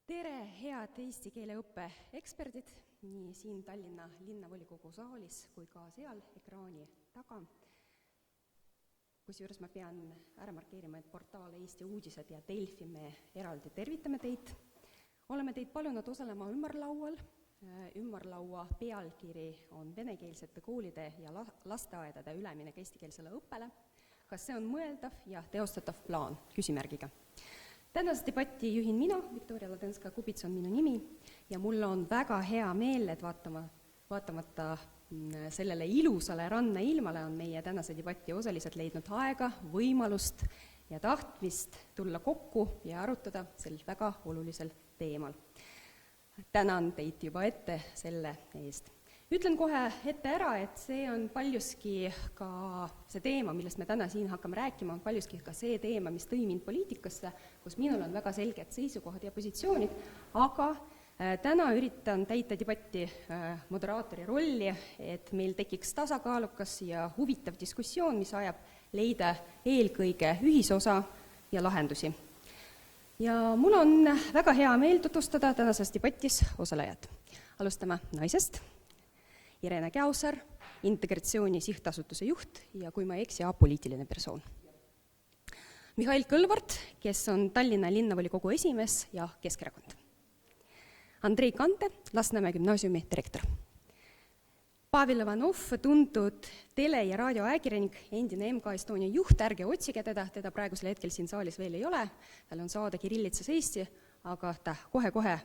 Tere, head eesti keele õppe eksperdid, nii siin Tallinna linnavolikogu saalis kui ka seal ekraani taga. Kusjuures ma pean ära markeerima, et portaal Eesti Uudised ja Delfi me eraldi tervitame teid. Oleme teid palunud osalema ümarlaual. Ümarlaua pealkiri on venekeelsete koolide ja lasteaedade üleminek eestikeelsele õppele. Kas see on mõeldav ja teostatav plaan? Küsimärgiga. Tänast debatti juhin mina, Viktoria Ladenska-Kubits on minu nimi, ja mul on väga hea meel, et vaatamata sellele ilusale rannailmale on meie tänase debatti osalised leidnud aega, võimalust ja tahtmist tulla kokku ja arutada sel väga olulisel teemal. Tänan teid juba ette selle eest. Ütlen kohe ette ära, et see on paljuski ka see teema, millest me täna siin hakkame rääkima, on paljuski ka see teema, mis tõi mind poliitikasse, kus minul on väga selged seisukohad ja positsioonid, aga täna üritan täita debatti moderaatori rolli, et meil tekiks tasakaalukas ja huvitav diskussioon, mis ajab leida eelkõige ühisosa ja lahendusi. Ja mul on väga hea meel tutvustada tänases debatis osalejad. Alustame naisest. Irene Käusar, Integratsiooni Sihtasutuse juht ja kui ma ei eksi, apoliitiline persoon. Mihhail Kõlvart, kes on Tallinna linnavolikogu esimees ja Keskerakond. Andrei Kante, Lasnamäe gümnaasiumi direktor. Pavel Ivanov, tuntud tele- ja raadioajakirjanik, endine MK Estonia juht, ärge otsige teda praegusel hetkel siin saalis veel ei ole, tal on saada kirillitsas Eesti, aga ta kohe-kohe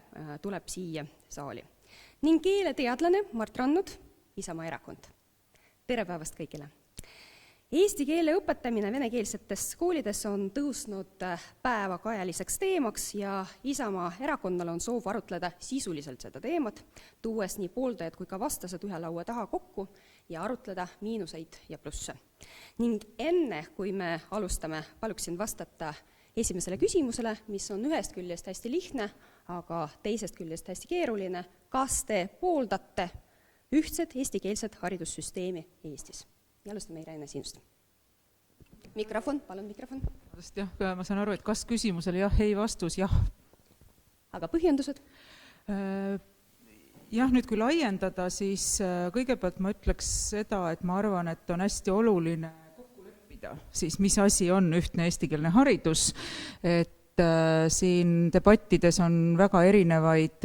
tuleb siia saali. Ning keeleteadlane Mart Rannud, Isamaa erakond. Tere päevast kõigile! Eesti keele õpetamine venekeelsetes koolides on tõusnud päevakajaliseks teemaks ja Isamaa erakonnal on soov arutleda sisuliselt seda teemat, tuues nii pooldajad kui ka vastased ühe laua taha kokku ja arutleda miinuseid ja plusse. Ning enne, kui me alustame, paluksin vastata esimesele küsimusele, mis on ühest küljest hästi lihtne, aga teisest küljest hästi keeruline. Kas te pooldate ühtset eestikeelset haridussüsteemi Eestis? Ja alustame Irene sinust. Mikrofon, palun mikrofon. Ma saan aru, et kas küsimusele jah, ei vastus, jah. Aga põhjendused? Jah, nüüd kui laiendada, siis kõigepealt ma ütleks seda, et ma arvan, et on hästi oluline kokku leppida, siis mis asi on ühtne eestikeelne haridus, et siin debattides on väga erinevaid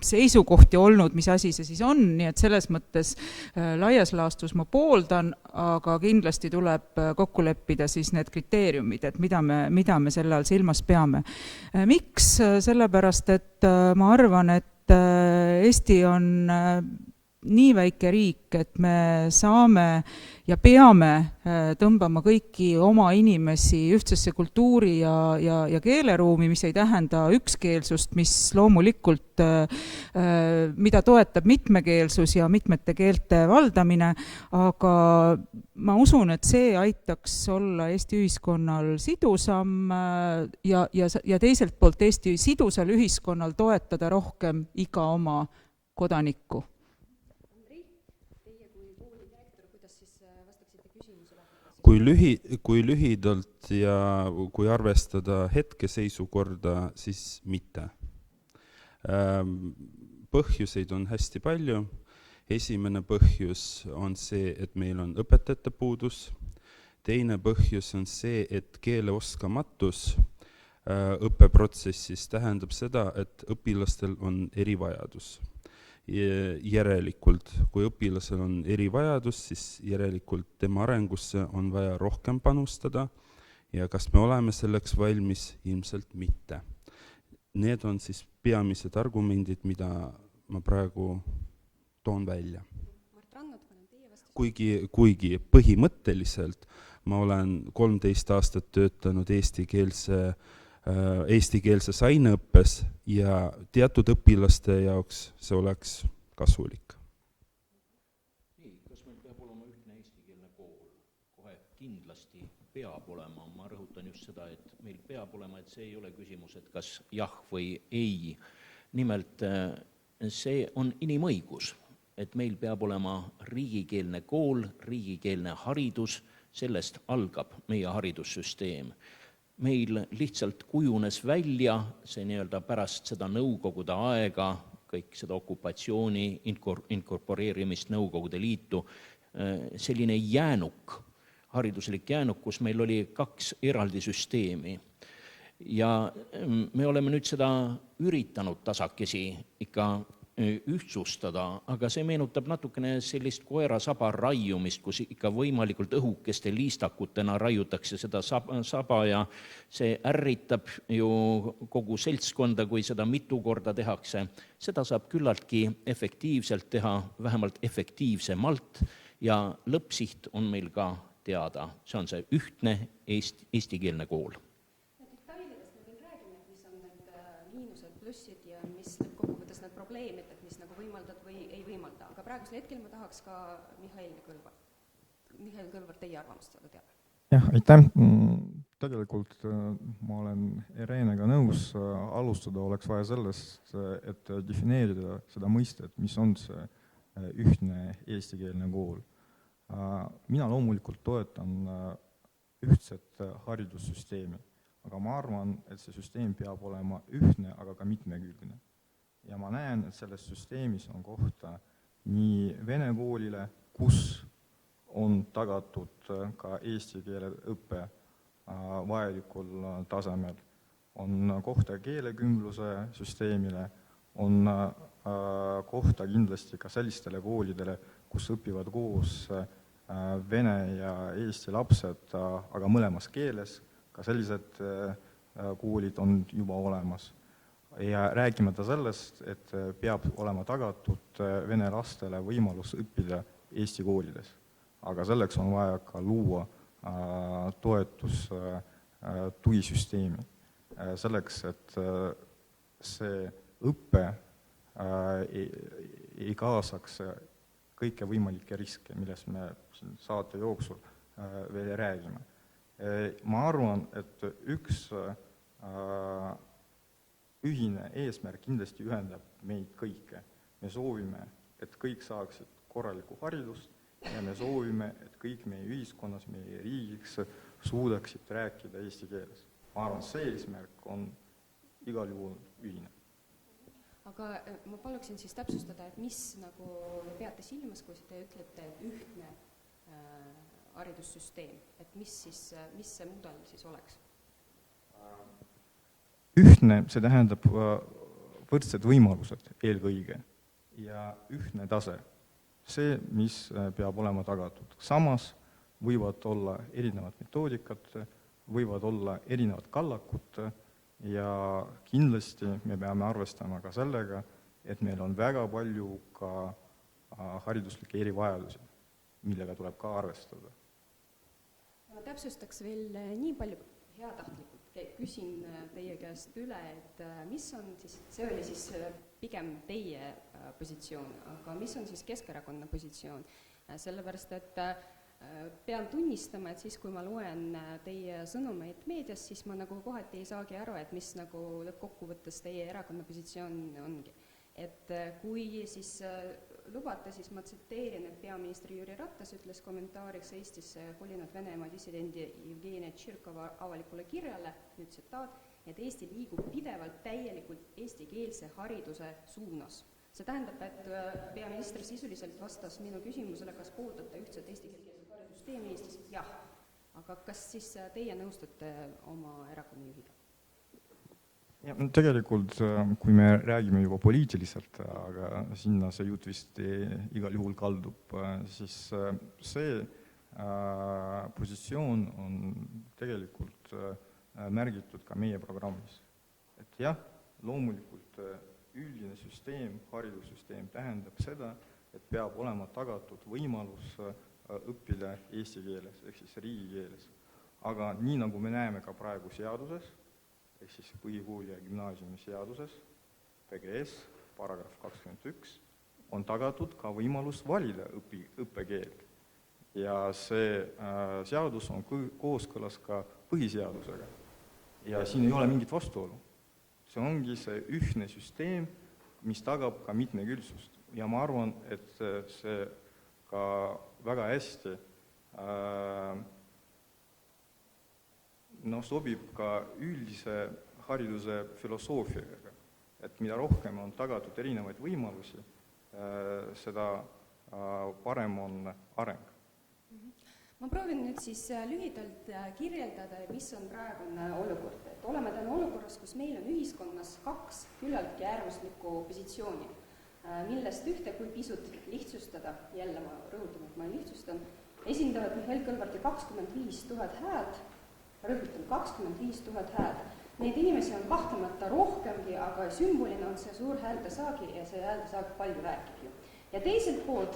seisukohti olnud, mis asi see siis on, nii et selles mõttes laias laastus ma pooldan, aga kindlasti tuleb kokku leppida siis need kriteeriumid, et mida me selle all silmas peame. Miks? Sellepärast, et ma arvan, et Eesti on nii väike riik, et me saame ja peame tõmbama kõiki oma inimesi ühtsesse kultuuri ja keeleruumi, mis ei tähenda ükskeelsust, mis loomulikult, mida toetab mitmekeelsus ja mitmete keelte valdamine, aga ma usun, et see aitaks olla Eesti ühiskonnal sidusam ja teiselt poolt Eesti sidusal ühiskonnal toetada rohkem iga oma kodanikku. Kui lühidalt ja kui arvestada hetkeseisukorda, siis mitte. Põhjuseid on hästi palju. Esimene põhjus on see, et meil on õpetajate puudus. Teine põhjus on see, et keeleoskamatus õppeprotsessis tähendab seda, et õpilastel on erivajadus. Järelikult, kui õpilasel on erivajadus, siis järelikult tema arengusse on vaja rohkem panustada ja kas me oleme selleks valmis? Ilmselt mitte. Need on siis peamised argumendid, mida ma praegu toon välja. Kuigi põhimõtteliselt ma olen 13 aastat töötanud eestikeelses aineõppes ja teatud õpilaste jaoks see oleks kasulik. Kas meil peab olema ühtne eestikeelne kool? Kohe kindlasti peab olema. Ma rõhutan just seda, et meil peab olema, et see ei ole küsimus, et kas jah või ei. Nimelt see on inimõigus, et meil peab olema riigikeelne kool, riigikeelne haridus, sellest algab meie haridussüsteem. meil lihtsalt kujunes välja see nii-öelda pärast seda Nõukogude aega, kõik seda okupatsiooni, inkorporeerimist Nõukogude Liitu, selline jäänuk, hariduslik jäänuk, kus meil oli 2 eraldi süsteemi. Ja me oleme nüüd seda üritanud tasakesi ikka ühtsustada, aga see meenutab natukene sellist koera-saba raiumist, kus ikka võimalikult õhukeste liistakutena raiutakse seda saba ja see ärritab ju kogu seltskonda, kui seda mitu korda tehakse. Seda saab küllaltki efektiivselt teha, vähemalt efektiivsemalt ja lõppsiht on meil ka teada. See on see ühtne eestikeelne kool. Detailidest me veel räägime, mis on need miinused, plussid ja mis kokkuvõttes need probleemid, et mis nagu võimaldad või ei võimalda. Aga praegusel hetkel ma tahaks ka Mihhail Kõlvart teie arvamust saada teada. Jah, aitäh. Tegelikult ma olen Irenega nõus. Alustada oleks vaja sellest, et defineerida seda mõistet, mis on see ühtne eestikeelne kool. Mina loomulikult toetan ühtset haridussüsteemi, aga ma arvan, et see süsteem peab olema ühtne, aga ka mitmekülgne. Ja ma näen, et selles süsteemis on kohta nii vene koolile, kus on tagatud ka eesti keele õppe vajalikul tasemel, on kohta keelekümbluse süsteemile, on kohta kindlasti ka sellistele koolidele, kus õpivad koos vene ja eesti lapsed, aga mõlemas keeles, ka sellised koolid on juba olemas. Ja rääkimata sellest, et peab olema tagatud vene lastele võimalus õppida eesti koolides. Aga selleks on vaja ka luua tugisüsteemi. Selleks, et see õppe ei kaasaks kõike võimalikke riske, millest me saate jooksul veel räägime. Ma arvan, et üks ühine eesmärk kindlasti ühendab meid kõike. Me soovime, et kõik saaksid korralikku haridust ja me soovime, et kõik meie ühiskonnas, meie riigiks suudaksid rääkida eesti keeles. Ma arvan, see eesmärk on igal juhul ühine. Aga ma paluksin siis täpsustada, et mis nagu peate silmas, kui te ütlete, et ühtne haridussüsteem, et mis see mudel siis oleks? Ühtne, see tähendab võrdsed võimalused eelkõige ja ühtne tase. See, mis peab olema tagatud. Samas võivad olla erinevad metoodikad, võivad olla erinevad kallakud ja kindlasti me peame arvestama ka sellega, et meil on väga palju ka hariduslikke erivajadusi, millega tuleb ka arvestada. Ma täpsustaks veel nii palju heatahtlikult. Küsin teie käest üle, et mis on siis, see oli siis pigem teie positsioon, aga mis on siis Keskerakonna positsioon? Sellepärast, et pean tunnistama, et siis, kui ma loen teie sõnumeid meedias, siis ma nagu kohati ei saagi aru, et mis nagu lõppkokkuvõttes teie erakonna positsioon ongi. Et kui siis lubate, siis ma tsiteerin, et peaminister Jüri Ratas ütles kommentaariks Eestisse kolinud Venemaa dissidendi Jevgenia Tširkova avalikule kirjale, nüüd tsitaat, et Eesti liigub pidevalt täielikult eestikeelse hariduse suunas. See tähendab, et peaminister sisuliselt vastas minu küsimusele, kas pooldate ühtset eestikeelset haridussüsteemi Eestis? Jah. Aga kas siis teie nõustute oma erakonna juhiga? Ja, tegelikult, kui me räägime juba poliitiliselt, aga sinna see jutt vist igal juhul kaldub, siis see positsioon on tegelikult märgitud ka meie programmis. Et jah, loomulikult üldine süsteem, haridussüsteem tähendab seda, et peab olema tagatud võimalus õppida eesti keeles, ehk siis riigikeeles. Aga nii nagu me näeme ka praegu seaduses, ehk siis põhikooli ja gümnaasiumi seaduses, PGS, paragrahv 21, on tagatud ka võimalus valida õppekeelt. Ja see seadus on kooskõlas ka põhiseadusega. Ja siin ei ole mingit vastuolu. See ongi see ühtne süsteem, mis tagab ka mitmekülsust. Ja ma arvan, et see ka väga hästi sobib ka üldise hariduse filosoofiaga, et mida rohkem on tagatud erinevaid võimalusi, seda parem on areng. Ma proovin nüüd siis lühidalt kirjeldada, mis on praegune olukord. Et oleme täna olukorras, kus meil on ühiskonnas 2 küllaltki äärmuslikku positsiooni, millest ühte, kui pisut lihtsustada, jälle ma rõhutan, et ma lihtsustan, esindavad Mihhail Kõlvarti 25 000 häält, rõhutan 25 000 häält. Neid inimesi on kahtlemata rohkemgi, aga sümbolina on see suur häältesaagi ja see häältesaag palju räägib ju. Ja teiselt poolt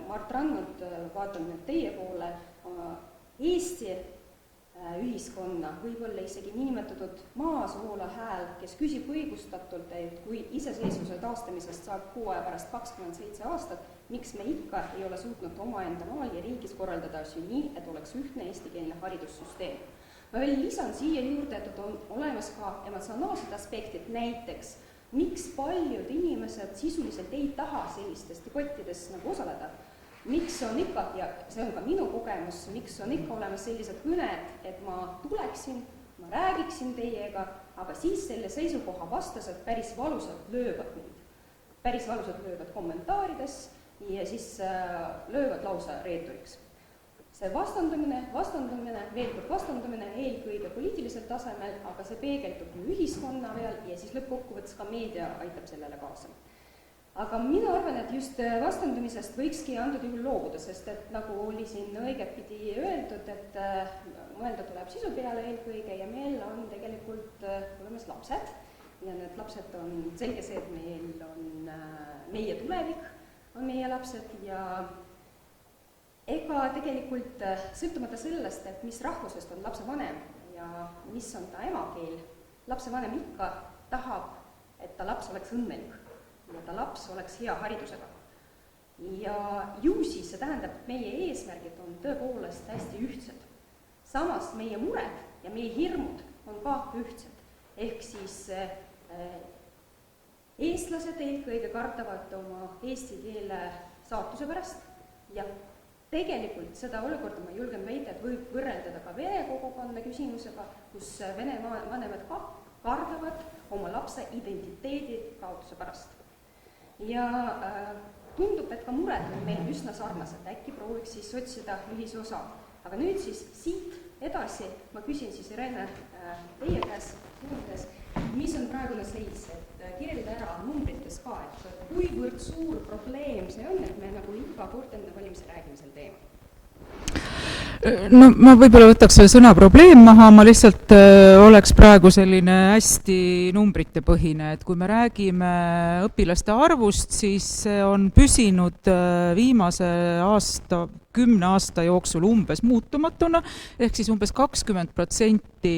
Mart Rannut, vaatan nüüd teie poole, Eesti ühiskonna, võib-olla isegi niinimetatud maasoola hääl, kes küsib õigustatult, et kui iseseisvuse taastamisest saab 6 aja pärast 27 aastat, miks me ikka ei ole suutnud omaenda maal ja riigis korraldada asju nii, et oleks ühtne eestikeelne haridussüsteem. Ma veel lisan siia juurde, et on olemas ka emotsionaalsed aspektid, näiteks miks paljud inimesed sisuliselt ei taha sellistes debattides nagu osaleda. Miks on ikka, ja see on ka minu kogemus, miks on ikka olemas sellised kõned, et ma tuleksin, ma räägiksin teiega, aga siis selle seisukoha vastased päris valusalt löövad mind. Päris valusalt löövad kommentaarides ja siis löövad lausa reeturiks. See vastandumine, veel kord vastandumine eelkõige poliitilisel tasemel, aga see peegeldub ühiskonna peal ja siis lõppkokkuvõttes ka meedia aitab sellele kaasa. Aga mina arvan, et just vastandumisest võikski antud juhul loobuda, sest et nagu oli siin õigetpidi öeldud, et mõelda tuleb sisu peale eelkõige ja meil on tegelikult olemas lapsed ja need lapsed on selge see, et meil on meie tulevik, on meie lapsed ja ega tegelikult sõltumata sellest, et mis rahvusest on lapse vanem ja mis on ta emakeel, lapse vanem ikka tahab, et ta laps oleks õnnelik ja ta laps oleks hea haridusega. Ja ju siis see tähendab, et meie eesmärgid on tõepoolest hästi ühtsed. Samas meie mured ja meie hirmud on ka ühtsed. Ehk siis eestlased eelkõige kardavad oma eesti keele saatuse pärast ja tegelikult seda olukorda ma julgen väita, et võib võrreldada ka vene kogukonna küsimusega, kus vene vanemad ka kardavad oma lapse identiteedi kaotuse pärast. Ja tundub, et ka mured on meil üsna sarnased, äkki prooviks siis otsida ühisosa. Aga nüüd siis siit edasi ma küsin siis Irene teie käes, mis on praegune seis, et kirjelda ära numbrites ka, et kuivõrd suur probleem see on, et me nagu iga kord enne valimisi räägime sel teemal? No ma võib-olla võtaks selle sõna probleem maha, ma lihtsalt oleks praegu selline hästi numbritepõhine, et kui me räägime õpilaste arvust, siis see on püsinud viimase 10 aasta jooksul umbes muutumatuna, ehk siis umbes 20%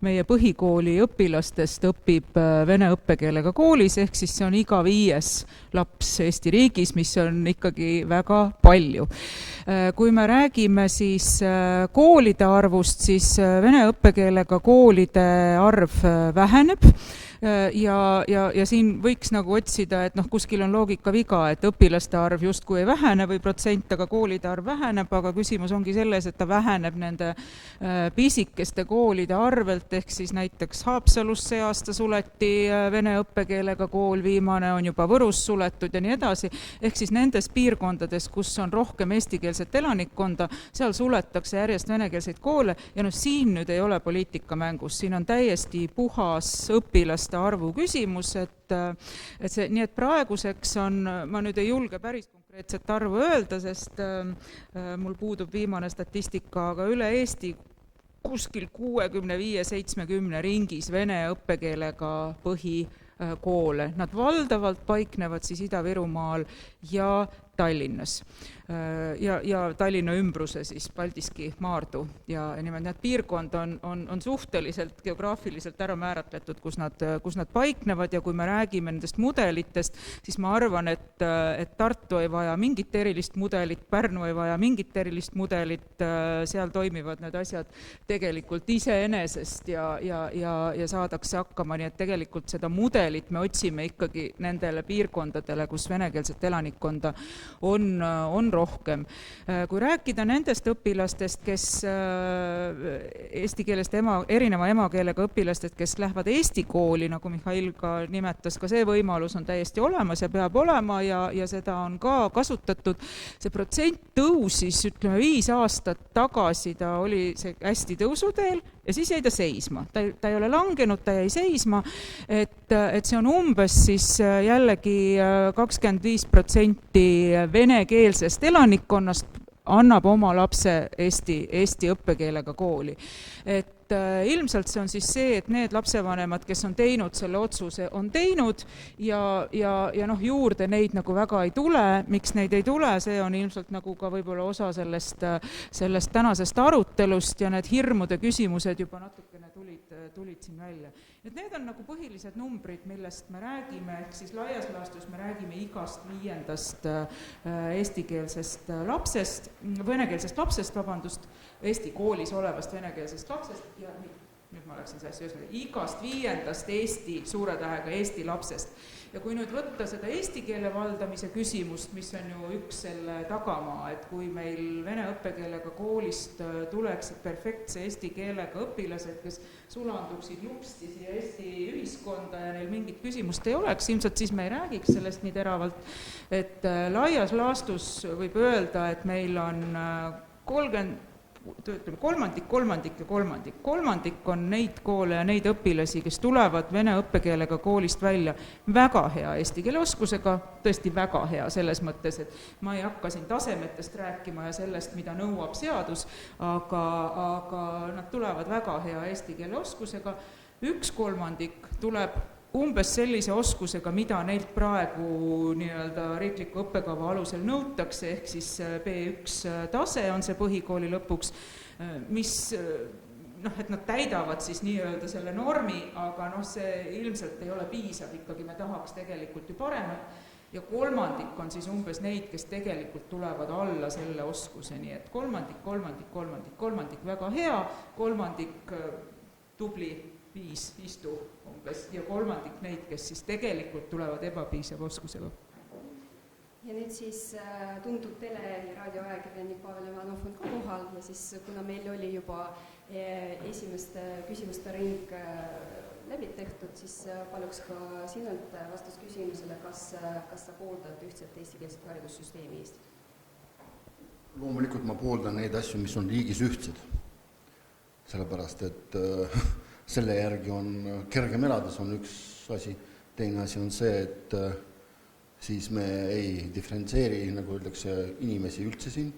meie põhikooli õpilastest õpib vene õppekeelega koolis, ehk siis see on iga 5. laps Eesti riigis, mis on ikkagi väga palju. Kui me räägime siis koolide arvust, siis vene õppekeelega koolide arv väheneb ja siin võiks nagu otsida, et kuskil on loogika viga, et õpilaste arv justkui ei vähene või protsent, aga koolide arv väheneb, aga küsimus ongi selles, et ta väheneb nende pisikeste koolide arvelt, ehk siis näiteks Haapsalus see aasta suleti vene õppekeelega kool, viimane on juba Võrus suletud ja nii edasi, ehk siis nendes piirkondades, kus on rohkem eestikeelset elanikkonda, seal suletakse järjest venekeelseid koole ja siin nüüd ei ole poliitika mängus, siin on täiesti puhas õpilaste arvu küsimus, et see, nii et praeguseks on, ma nüüd ei julge päris konkreetset arvu öelda, sest mul puudub viimane statistika, aga üle Eesti kuskil 65-70 ringis vene õppekeelega põhikoole. Nad valdavalt paiknevad siis Ida-Virumaal ja Tallinnas ja Tallinna ümbruse siis Paldiski, Maardu ja nimelt need piirkond on suhteliselt geograafiliselt ära määratletud, kus nad paiknevad ja kui me räägime nendest mudelitest, siis ma arvan, et Tartu ei vaja mingit erilist mudelit, Pärnu ei vaja mingit erilist mudelit, seal toimivad need asjad tegelikult iseenesest ja saadakse hakkama, nii et tegelikult seda mudelit me otsime ikkagi nendele piirkondadele, kus venekeelset elanikkonda on rohkem. Kui rääkida nendest õpilastest, kes eesti keelest erineva emakeelega õpilastest, kes lähevad eesti kooli, nagu Mihhail ka nimetas, ka see võimalus on täiesti olemas ja peab olema ja seda on ka kasutatud. See protsent tõusis, ütleme 5 aastat tagasi, ta oli see hästi tõusuteel ja siis jäi ta seisma. Ta ei ole langenud, ta jäi seisma, et see on umbes siis jällegi 25% venekeelsest elanikkonnast annab oma lapse eesti õppekeelega kooli. Et ilmselt see on siis see, et need lapsevanemad, kes on teinud selle otsuse, on teinud ja noh, juurde neid nagu väga ei tule. Miks neid ei tule, see on ilmselt nagu ka võib-olla osa sellest tänasest arutelust ja need hirmude küsimused juba natukene tulid siin välja. Et need on nagu põhilised numbrid, millest me räägime, ehk siis laias laastus me räägime igast 5. eestikeelsest lapsest, venekeelsest lapsest, Eesti koolis olevast venekeelsest lapsest ja nüüd ma läksin see asja igast 5. suure tähega Eesti lapsest. Ja kui nüüd võtta seda eesti keele valdamise küsimust, mis on ju üks selle tagamaa, et kui meil vene õppekeelega koolist tuleksid perfektse eesti keelega õpilased, kes sulanduksid lupsti siia Eesti ühiskonda ja neil mingit küsimust ei oleks, ilmselt siis me ei räägiks sellest nii teravalt, et laias laastus võib öelda, et meil on 30 kolmandik on neid koole ja neid õpilasi, kes tulevad vene õppekeelega koolist välja väga hea eesti keele oskusega, tõesti väga hea selles mõttes, et ma ei hakka siin tasemetest rääkima ja sellest, mida nõuab seadus, aga nad tulevad väga hea eesti keele oskusega. 1/3 tuleb umbes sellise oskusega, mida neilt praegu nii-öelda riikliku õppekava alusel nõutakse, ehk siis B1 tase on see põhikooli lõpuks, mis et nad täidavad siis nii-öelda selle normi, aga see ilmselt ei ole piisav, ikkagi me tahaks tegelikult ju paremat. Ja 1/3 on siis umbes neid, kes tegelikult tulevad alla selle oskuse, nii et 1/3 väga hea, 1/3 tubli 5 istu umbes ja 1/3 neid, kes siis tegelikult tulevad ebapiisava oskusega. Ja nüüd siis tuntud tele- ja raadioajakirjanik Pavel Ivanov on ka kohal ja siis kuna meil oli juba esimeste küsimuste ring läbi tehtud, siis paluks ka sinult vastus küsimusele, kas sa pooldad ühtset eestikeelset haridussüsteemi Eestis? Loomulikult ma pooldan neid asju, mis on riigis ühtsed. Sellepärast, et selle järgi on kergem elada, see on üks asi. Teine asi on see, et siis me ei diferentseeri, nagu öeldakse, inimesi üldse siin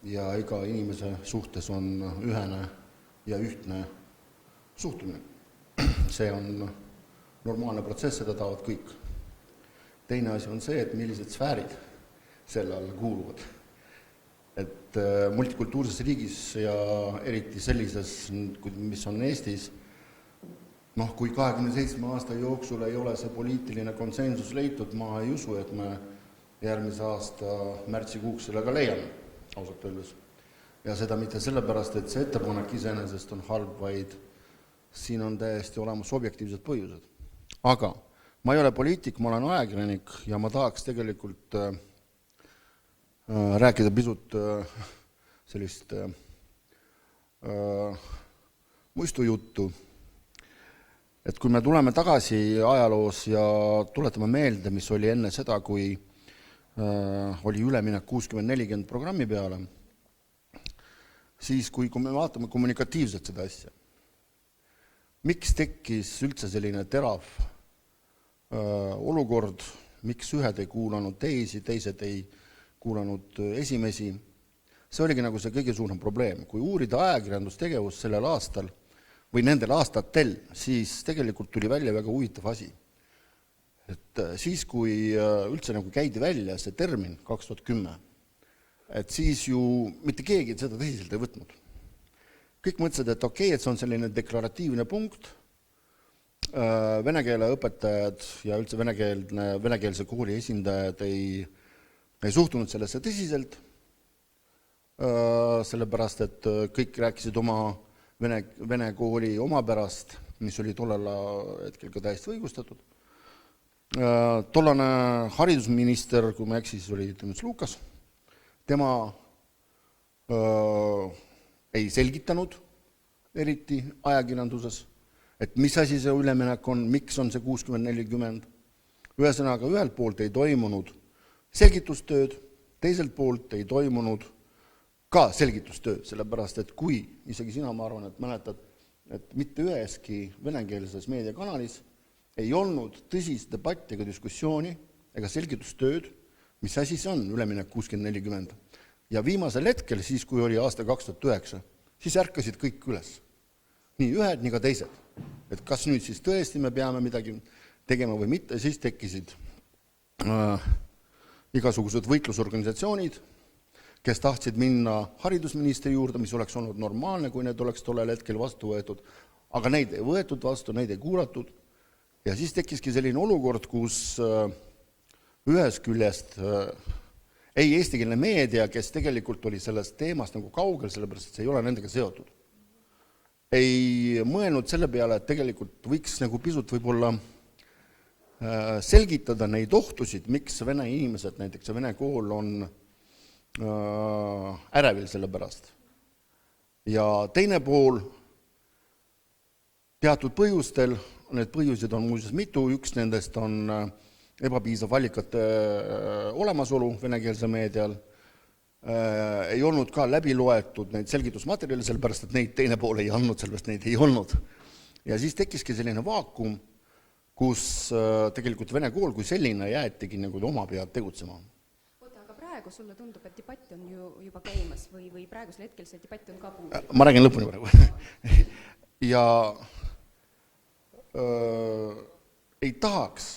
ja iga inimese suhtes on ühene ja ühtne suhtumine. See on normaalne protsess, seda tahavad kõik. Teine asi on see, et millised sfäärid selle alla kuuluvad. Et multikultuurses riigis ja eriti sellises, mis on Eestis, kui 27 aasta jooksul ei ole see poliitiline konsensus leitud, ma ei usu, et me järgmise aasta märtsikuuks sellega leiame, ausalt öeldes. Ja seda mitte sellepärast, et see ettepanek iseenesest on halb, vaid siin on täiesti olemas objektiivsed põhjused. Aga ma ei ole poliitik, ma olen ajakirjanik ja ma tahaks tegelikult rääkida pisut sellist muistujuttu. Et kui me tuleme tagasi ajaloos ja tuletame meelde, mis oli enne seda, kui oli üleminek 60-40 programmi peale, siis kui me vaatame kommunikatiivselt seda asja, miks tekkis üldse selline terav olukord, miks ühed ei kuulanud teisi, teised ei kuulanud esimesi, see oligi nagu see kõige suurem probleem. Kui uurida ajakirjandustegevust sellel aastal või nendel aastatel, siis tegelikult tuli välja väga huvitav asi. Et siis, kui üldse nagu käidi välja see termin 2010, et siis ju mitte keegi seda tõsiselt ei võtnud. Kõik mõtlesid, et okei, et see on selline deklaratiivne punkt, vene keele õpetajad ja üldse venekeelse kooli esindajad ei suhtunud sellesse tõsiselt, sellepärast, et kõik rääkisid oma vene kooli omapärast, mis oli tollel hetkel ka täiesti õigustatud. Tollane haridusminister, kui ma eksis, oli Tõnis Lukas, tema ei selgitanud eriti ajakirjanduses, et mis asi see üleminek on, miks on see 60-40. Ühesõnaga, ühelt poolt ei toimunud selgitustööd, teiselt poolt ei toimunud ka selgitustööd, sellepärast et kui, isegi sina, ma arvan, et mäletad, et mitte üheski venekeelses meediakanalis ei olnud tõsist debatti ega diskussiooni ega selgitustööd, mis asi see on üleminek 60-40. Ja viimasel hetkel, siis kui oli aasta 2009, siis ärkasid kõik üles. Nii ühed, nii ka teised. Et kas nüüd siis tõesti me peame midagi tegema või mitte, siis tekkisid igasugused võitlusorganisatsioonid, kes tahtsid minna haridusministri juurde, mis oleks olnud normaalne, kui need oleks tollel hetkel vastu võetud, aga neid ei võetud vastu, neid ei kuulatud. Ja siis tekkiski selline olukord, kus ühest küljest ei eestikeelne meedia, kes tegelikult oli sellest teemast nagu kaugel, sellepärast et see ei ole nendega seotud, ei mõelnud selle peale, et tegelikult võiks nagu pisut võib-olla selgitada neid ohtusid, miks vene inimesed, näiteks vene kool on ärevil selle pärast. Ja teine pool, teatud põhjustel, need põhjused on muuseas mitu, üks nendest on ebapiisav valikate olemasolu venekeelse meedial, ei olnud ka läbi loetud neid selgitusmaterjali, sellepärast et neid teine pool ei andnud, sellepärast neid ei olnud. Ja siis tekkiski selline vaakum, kus tegelikult vene kool kui selline jäetigi nagu oma pead tegutsema. Oota, aga praegu sulle tundub, et debatt on ju juba käimas või praegusel hetkel see debatt on ka puudu? Ma räägin lõpuni praegu. Ja ei tahaks,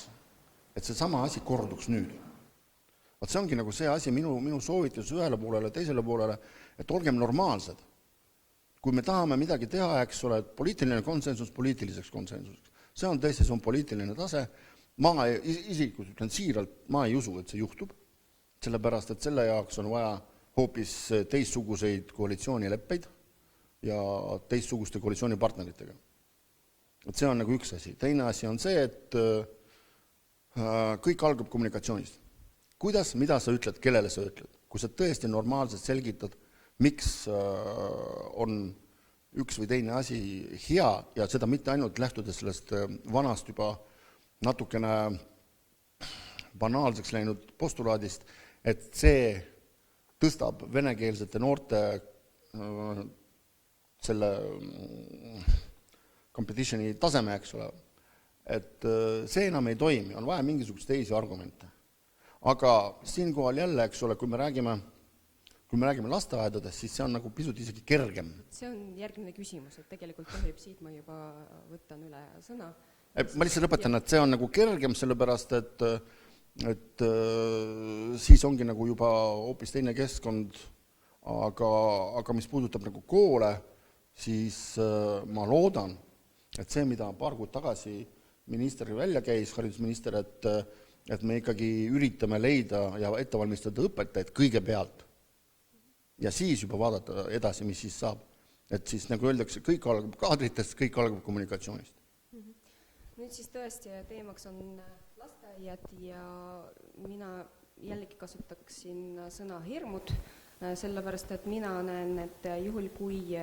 et see sama asi korduks nüüd. Vaat see ongi nagu see asi, minu soovitus ühele poolele, teisele poolele, et olgem normaalsed. Kui me tahame midagi teha, eks ole, poliitiline konsensus poliitiliseks konsensuseks. See on tõesti, see on poliitiline tase. Ma isiklikult ütlen siiralt, ma ei usu, et see juhtub, sellepärast, et selle jaoks on vaja hoopis teistsuguseid koalitsioonileppeid ja teistsuguste koalitsioonipartneritega. Et see on nagu üks asi. Teine asi on see, et kõik algab kommunikatsioonist. Kuidas, mida sa ütled, kellele sa ütled? Kui sa tõesti normaalselt selgitad, miks on üks või teine asi hea ja seda mitte ainult lähtudes sellest vanast juba natukene banaalseks läinud postulaadist, et see tõstab venekeelsete noorte selle competitioni taseme, eks ole, et see enam ei toimi, on vaja mingisugust teisi argumente. Aga siinkohal jälle, eks ole, kui me räägime lasteaedadest, siis see on nagu pisut isegi kergem. See on järgmine küsimus, et tegelikult tohib siit ma juba võtan üle sõna. Ma lihtsalt lõpetan, et see on nagu kergem, sellepärast, et siis ongi nagu juba hoopis teine keskkond, aga mis puudutab nagu koole, siis ma loodan, et see, mida paar kuud tagasi minister välja käis, haridusminister, et me ikkagi üritame leida ja ettevalmistada õpetajaid kõigepealt. Ja siis juba vaadata edasi, mis siis saab. Et siis, nagu öeldakse, kõik algab kaadritest, kõik algab kommunikatsioonist. Nüüd siis tõesti teemaks on lasteaiad ja mina jällegi kasutaksin sõna hirmud, sellepärast, et mina näen, et juhul kui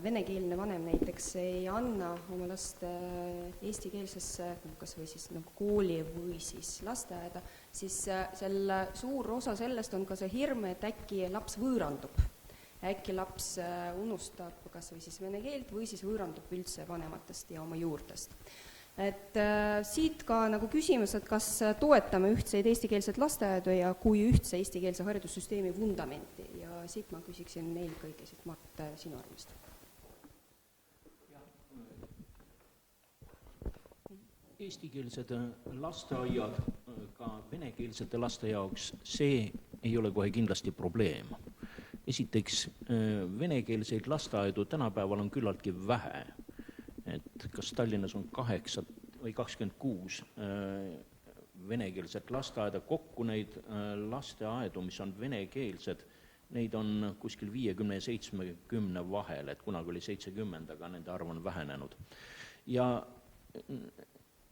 venekeelne vanem näiteks ei anna oma last eestikeelsesse kas või siis nagu kooli või siis lasteaeda, siis selle suur osa sellest on ka see hirm, et äkki laps võõrandub. Äkki laps unustab kas või siis vene keelt või siis võõrandub üldse vanematest ja oma juurtest. Et siit ka nagu küsimus, et kas toetame ühtseid eestikeelset lasteaedu ja kui ühtse eestikeelse haridussüsteemi vundamenti ja siit ma küsiksin eelkõige siit Mart sinu arvamust. Eestikeelsed lasteaiad ka venekeelsete laste jaoks, see ei ole kohe kindlasti probleem. Esiteks, venekeelseid lasteaedu tänapäeval on küllaltki vähe. Et kas Tallinnas on 8 või 26 venekeelset lasteaeda, kokku neid lasteaedu, mis on venekeelsed, neid on kuskil 50 ja 70 vahel, et kunagi oli 70, aga nende arv on vähenenud. Ja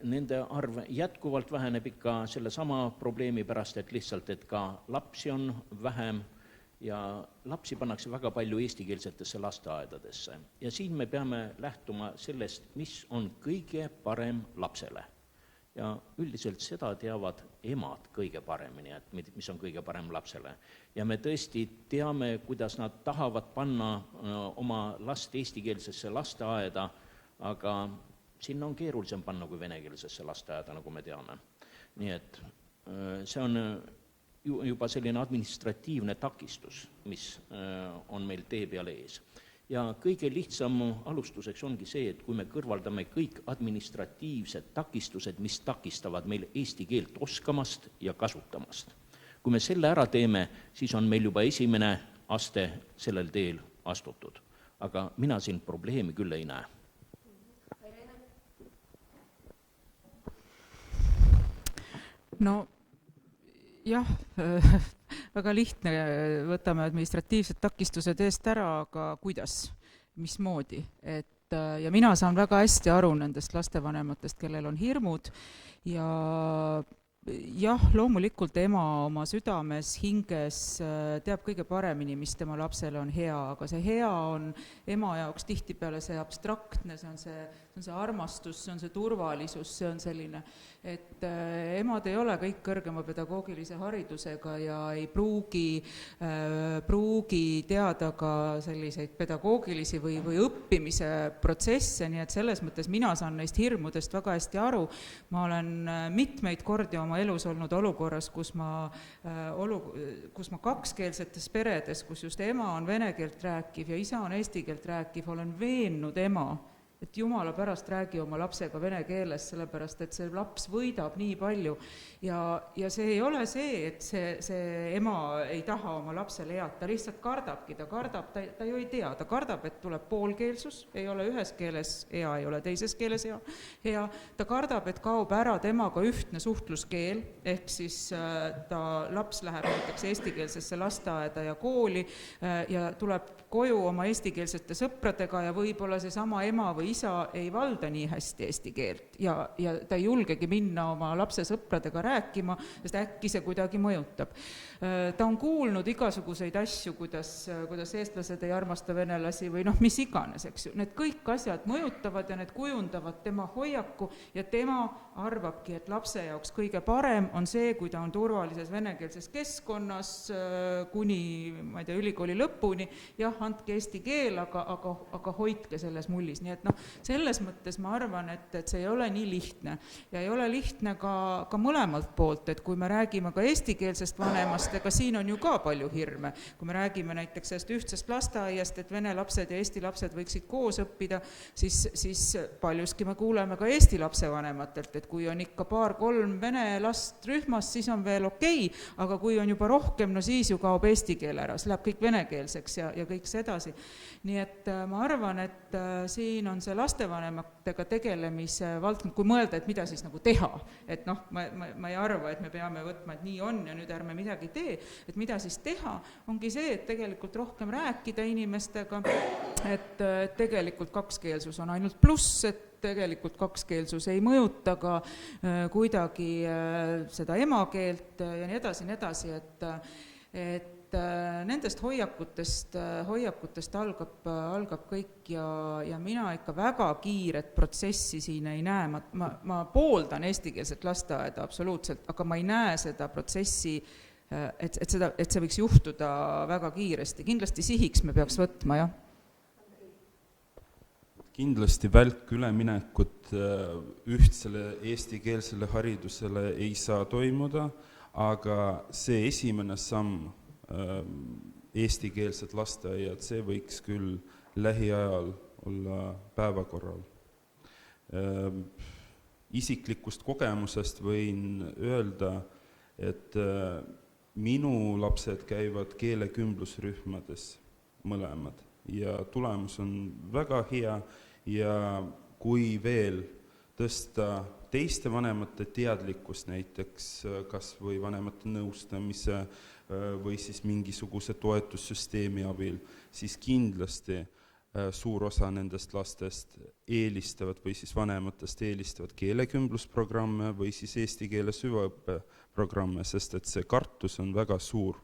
nende arv jätkuvalt väheneb ikka selle sama probleemi pärast, et lihtsalt, et ka lapsi on vähem ja lapsi pannakse väga palju eestikeelsetesse lasteaedadesse. Ja siin me peame lähtuma sellest, mis on kõige parem lapsele. Ja üldiselt seda teavad emad kõige paremini, et mis on kõige parem lapsele. Ja me tõesti teame, kuidas nad tahavad panna oma last eestikeelsesse lasteaeda, aga sinna on keerulisem panna kui venekeelsesse lasteaeda, nagu me teame. Nii et see on juba selline administratiivne takistus, mis on meil tee peal ees. Ja kõige lihtsam alustuseks ongi see, et kui me kõrvaldame kõik administratiivsed takistused, mis takistavad meil eesti keelt oskamast ja kasutamast. Kui me selle ära teeme, siis on meil juba esimene aste sellel teel astutud. Aga mina siin probleemi küll ei näe. No jah, väga lihtne, võtame administratiivsed takistused eest ära, aga kuidas, mismoodi? Ja mina saan väga hästi aru nendest lastevanematest, kellel on hirmud ja jah, loomulikult ema oma südames, hinges teab kõige paremini, mis tema lapsele on hea, aga see hea on ema jaoks tihtipeale see abstraktne, see on see armastus, see on see turvalisus, see on selline, et emad ei ole kõik kõrgema pedagoogilise haridusega ja ei pruugi teada ka selliseid pedagoogilisi või õppimise protsesse, nii et selles mõttes mina saan neist hirmudest väga hästi aru. Ma olen mitmeid kordi oma elus olnud olukorras, kus ma kakskeelsetes peredes, kus just ema on vene keelt rääkiv ja isa on eesti keelt rääkiv, olen veennud ema, et jumala pärast räägi oma lapsega vene keeles, sellepärast, et see laps võidab nii palju. Ja see ei ole see, et see ema ei taha oma lapsele head, ta lihtsalt kardabki, ta ju ei tea, ta kardab, et tuleb poolkeelsus, ei ole ühes keeles hea, ei ole teises keeles hea, ta kardab, et kaob ära temaga ühtne suhtluskeel, ehk siis laps läheb näiteks eestikeelsesse lasteaeda ja kooli ja tuleb koju oma eestikeelsete sõpradega ja võib-olla see sama ema või isa ei valda nii hästi eesti keelt ja ta ei julgegi minna oma lapse sõpradega rääkima, sest äkki see kuidagi mõjutab. Ta on kuulnud igasuguseid asju, kuidas eestlased ei armasta venelasi või mis iganes, eks ju. Need kõik asjad mõjutavad ja need kujundavad tema hoiaku ja tema arvabki, et lapse jaoks kõige parem on see, kui ta on turvalises venekeelses keskkonnas kuni, ma ei tea, ülikooli lõpuni, jah, andke eesti keel, aga hoidke selles mullis. Nii et selles mõttes ma arvan, et see ei ole nii lihtne ja ei ole lihtne ka mõlemalt poolt, et kui me räägime ka eestikeelsest vanemast, ega siin on ju ka palju hirme. Kui me räägime näiteks sellest ühtsest lasteaiast, et vene lapsed ja eesti lapsed võiksid koos õppida, siis paljuski me kuuleme ka eesti lapsevanematelt, et kui on ikka 2-3 vene last rühmas, siis on veel okei, aga kui on juba rohkem, no siis ju kaob eesti keel ära, siis läheb kõik venekeelseks ja kõik sedasi. Nii et ma arvan, et siin on see lastevanematega tegelemise valdkond, kui mõelda, et mida siis nagu teha. Et ma ei arva, et me peame võtma, et nii on ja nüüd ärme midagi tee, et mida siis teha, ongi see, et tegelikult rohkem rääkida inimestega, et tegelikult kakskeelsus on ainult pluss, et tegelikult kakskeelsus ei mõjuta ka kuidagi seda emakeelt ja nii edasi, et nendest hoiakutest algab kõik ja mina ikka väga kiiret protsessi siin ei näe. Ma pooldan eestikeelset lasteaeda absoluutselt, aga ma ei näe seda protsessi, et see võiks juhtuda väga kiiresti. Kindlasti sihiks me peaks võtma, jah. Kindlasti välk üleminekut ühtsele eestikeelsele haridusele ei saa toimuda, aga see esimene samm eestikeelsed lasteaiad, see võiks küll lähiajal olla päevakorral. Isiklikust kogemusest võin öelda, et minu lapsed käivad keelekümblusrühmades mõlemad ja tulemus on väga hea ja kui veel tõsta teiste vanemate teadlikkust näiteks kas või vanemate nõustamise või siis mingisuguse toetussüsteemi abil, siis kindlasti suur osa nendest lastest eelistavad või siis vanematest eelistavad keelekümblusprogramme või siis eesti keele süvaõppeprogramme, sest et see kartus on väga suur.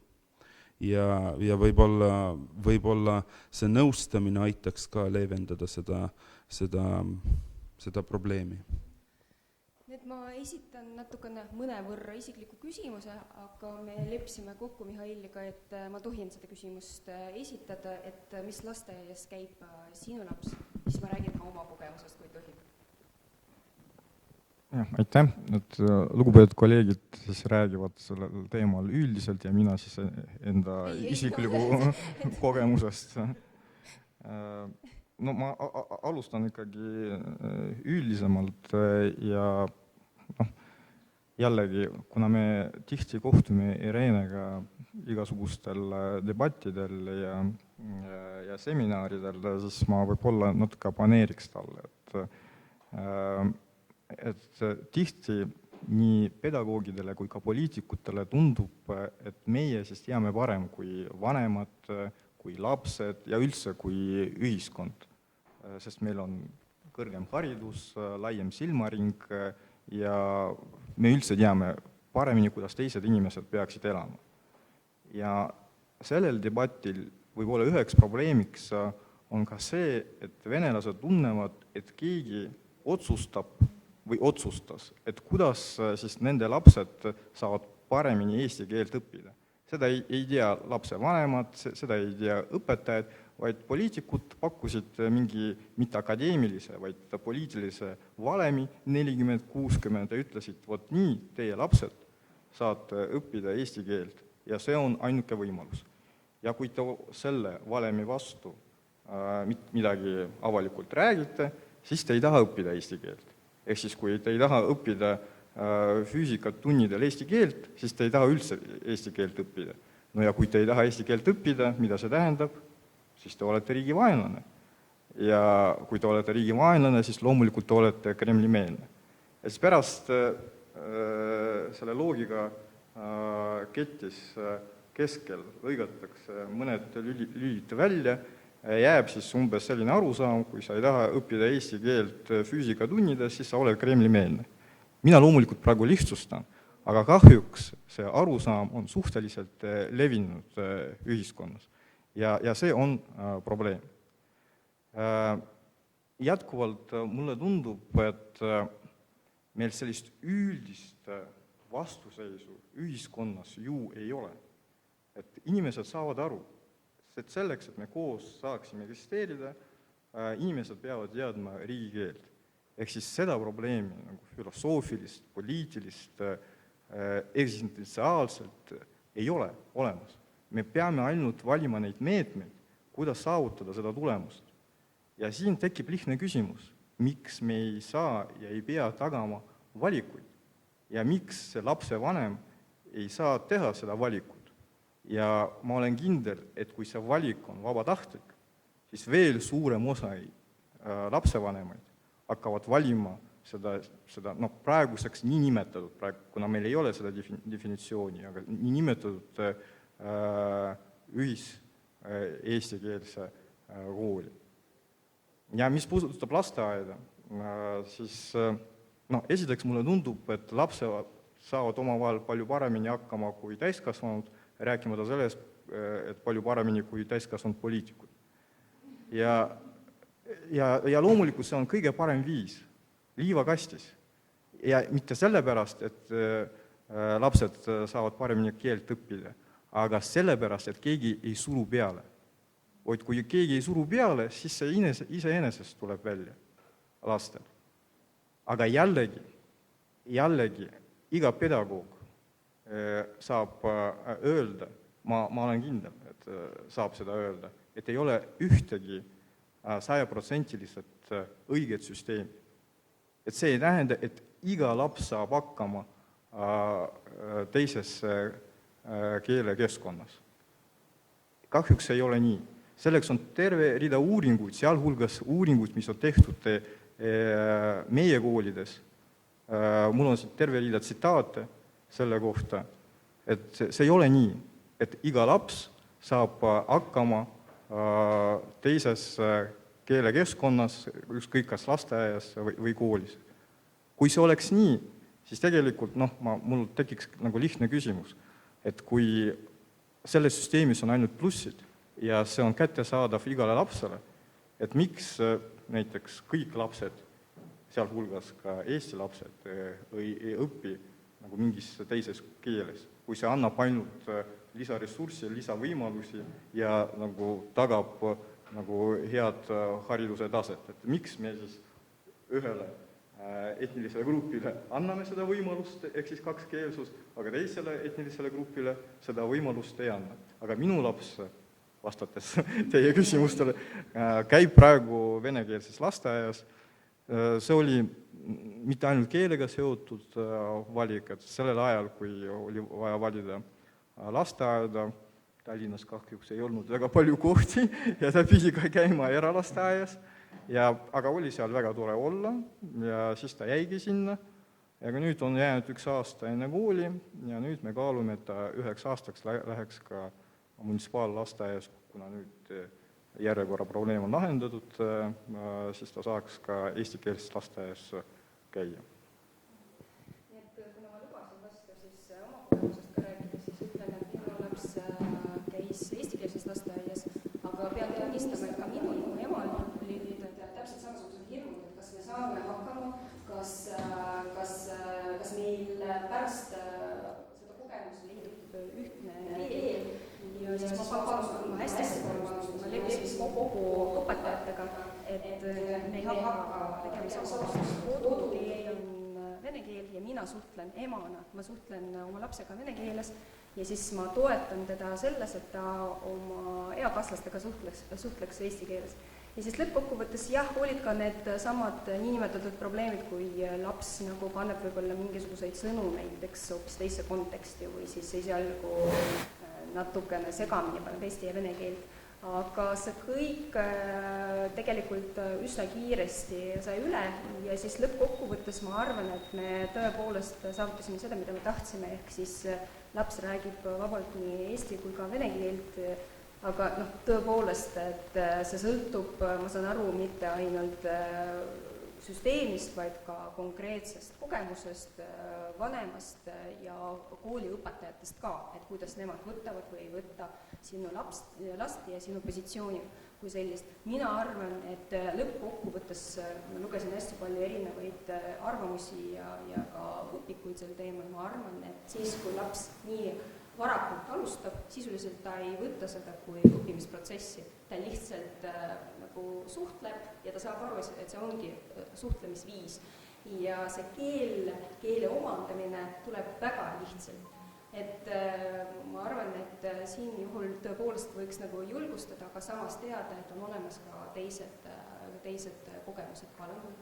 Ja võib-olla see nõustamine aitaks ka leevendada seda probleemi. Nüüd ma esitan natukene mõnevõrra isikliku küsimuse, aga me leppisime kokku Mihhailiga, et ma tohin seda küsimust esitada, et mis lasteaias käib sinu laps, siis ma räägin ka oma kogemusest, kui tohib. Aitäh, et lugupeetud kolleegid siis räägivad sellel teemal üldiselt ja mina siis enda isikliku kogemusest. No ma alustan ikkagi üldisemalt ja jällegi, kuna me tihti kohtume Irenega igasugustel debattidel ja seminaridel, siis ma võib-olla natuke paneeriks talle, et tihti nii pedagoogidele kui ka poliitikutele tundub, et meie siis teame parem kui vanemad, kui lapsed ja üldse kui ühiskond, sest meil on kõrgem haridus, laiem silmaring ja me üldse teame paremini, kuidas teised inimesed peaksid elama. Ja sellel debatil võib-olla üheks probleemiks on ka see, et venelased tunnevad, et keegi otsustab või otsustas, et kuidas siis nende lapsed saavad paremini eesti keelt õppida. Seda ei tea lapse vanemad, seda ei tea õpetajad, vaid poliitikud pakkusid mingi mitte akadeemilise, vaid poliitilise valemi 40-60 ja ütlesid, vot nii teie lapsed saad õppida eesti keelt ja see on ainuke võimalus. Ja kui te selle valemi vastu midagi avalikult räägite, siis te ei taha õppida eesti keelt. Ehk siis kui te ei taha õppida füüsikatunnidel eesti keelt, siis te ei taha üldse eesti keelt õppida. No ja kui te ei taha eesti keelt õppida, mida see tähendab? Siis te olete riigivaenlane. Ja kui te olete riigivaenlane, siis loomulikult te olete Kremli-meelne. Ja siis pärast selle loogika kettis keskel lõigatakse mõned lülid välja, jääb siis umbes selline arusaam, kui sa ei taha õppida eesti keelt füüsikatunnidest, siis sa oled Kremli-meelne. Mina loomulikult praegu lihtsustan, aga kahjuks see arusaam on suhteliselt levinud ühiskonnas ja see on probleem. Jätkuvalt mulle tundub, et meil sellist üldist vastuseisu ühiskonnas ju ei ole. Et inimesed saavad aru, et selleks, et me koos saaksime eksisteerida, inimesed peavad teadma riigikeelt. Ehk siis seda probleemi nagu filosoofilist, poliitilist, eksistentsiaalselt ei ole olemas. Me peame ainult valima neid meetmeid, kuidas saavutada seda tulemust. Ja siin tekib lihtne küsimus, miks me ei saa ja ei pea tagama valikuid ja miks see lapse vanem ei saa teha seda valikut. Ja ma olen kindel, et kui see valik on vabatahtlik, siis veel suurem osa lapsevanemaid hakkavad valima seda praeguseks nii nimetatud, kuna meil ei ole seda definitsiooni, aga nii nimetatud eestikeelse kooli. Ja mis puudutab lasteaeda, siis esiteks mulle tundub, et lapsed saavad omavahel palju paremini hakkama kui täiskasvanud, rääkimata sellest, et palju paremini kui täiskasvanud poliitikud. Ja loomulikult see on kõige parem viis, liivakastis. Ja mitte sellepärast, et lapsed saavad paremini keelt õppida, aga sellepärast, et keegi ei suru peale. Vaid kui keegi ei suru peale, siis see iseenesest tuleb välja lastel. Aga jällegi iga pedagoog saab öelda, ma olen kindel, et saab seda öelda, et ei ole ühtegi 100% õiget süsteemi. Et see ei tähenda, et iga laps saab hakkama teises keelekeskkonnas. Kahjuks ei ole nii. Selleks on terve rida uuringuid, sealhulgas uuringuid, mis on tehtud meie koolides. Mul on terve rida tsitaate selle kohta, et see ei ole nii, et iga laps saab hakkama teises keelekeskkonnas, ükskõik kas lasteaias või koolis. Kui see oleks nii, siis tegelikult mul tekiks nagu lihtne küsimus, et kui selles süsteemis on ainult plussid ja see on kättesaadav igale lapsele, et miks näiteks kõik lapsed, sealhulgas ka Eesti lapsed, ei õpi nagu mingis teises keeles, kui see annab ainult lisaressurssi, lisavõimalusi ja nagu tagab nagu head hariduse taset. Et miks me siis ühele etnilisele grupile anname seda võimalust, ehk siis kakskeelsus, aga teisele etnilisele grupile seda võimalust ei anna. Aga minu laps, vastates teie küsimustele, käib praegu venekeelses lasteaias. See oli mitte ainult keelega seotud valik, et sellel ajal, kui oli vaja valida lasteaeda, Tallinnas kahjuks ei olnud väga palju kohti ja ta pidi ka käima eralasteaias, aga oli seal väga tore olla ja siis ta jäigi sinna. Ja nüüd on jäänud 1 aasta enne kooli ja nüüd me kaalume, et ta 9 aastaks läheks ka munitsipaallasteaias, kuna nüüd järjekorra probleem on lahendatud, siis ta saaks ka eestikeelses lasteaias käia. Nii et kuna ma lubasin vastu, siis oma kogemusest ka rääkida, siis ütlen, et minu laps käis eestikeelses lasteaias, aga pean tunnistama, et ka minu emal oli täpselt samasugused hirmud, et kas me saame hakkama, kas meil pärast seda kogemust leidub ühtne keel ja siis ma hästi leppisin kogu õpetajatega, et me ei hakka tegema samasugust kodukeel on vene keel ja mina suhtlen emana, ma suhtlen oma lapsega vene keeles ja siis ma toetan teda selles, et ta oma eakaaslastega suhtleks eesti keeles. Ja siis lõppkokkuvõttes jah, olid ka need samad niinimetatud probleemid, kui laps nagu paneb võib-olla mingisuguseid sõnu näiteks hoopis teise konteksti või siis esialgu natukene segamini paneb eesti ja vene keelt. Aga see kõik tegelikult üsna kiiresti sai üle ja siis lõppkokkuvõttes ma arvan, et me tõepoolest saavutasime seda, mida me tahtsime, ehk siis laps räägib vabalt nii eesti kui ka vene keelt, aga tõepoolest, et see sõltub, ma saan aru, mitte ainult süsteemist, vaid ka konkreetsest kogemusest, vanemast ja kooliõpetajatest ka, et kuidas nemad võtavad või ei võtta sinu last ja sinu positsiooni kui sellist. Mina arvan, et lõppkokkuvõttes ma lugesin hästi palju erinevaid arvamusi ja ka õpikuid sel teemal, ma arvan, et siis, kui laps nii varakult alustab, sisuliselt ta ei võtta seda kui õppimisprotsessi, ta lihtsalt nagu suhtleb ja ta saab aru, et see ongi suhtlemisviis. Ja see keele omandamine tuleb väga lihtsalt. Et ma arvan, et siin juhul tõepoolest võiks nagu julgustada, aga samas teada, et on olemas ka teised kogemused palun.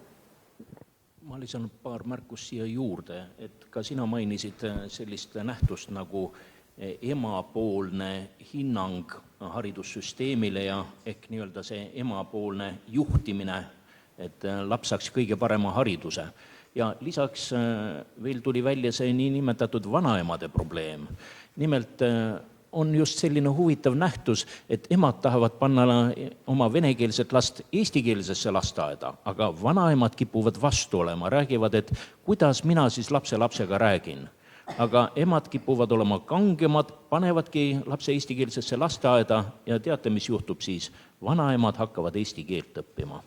Ma lisan paar märkust siia juurde, et ka sina mainisid sellist nähtust nagu emapoolne hinnang haridussüsteemile ja ehk nii-öelda see emapoolne juhtimine, et laps saaks kõige parema hariduse. Ja lisaks veel tuli välja see niinimetatud vanaemade probleem. Nimelt on just selline huvitav nähtus, et emad tahavad panna oma venekeelset last eestikeelsesse lasteaeda, aga vanaemad kipuvad vastu olema, räägivad, et kuidas mina siis lapsega räägin. Aga emad kipuvad olema kangemad, panevadki lapse eestikeelsesse lasteaeda ja teate, mis juhtub siis? Vanaemad hakkavad eesti keelt õppima.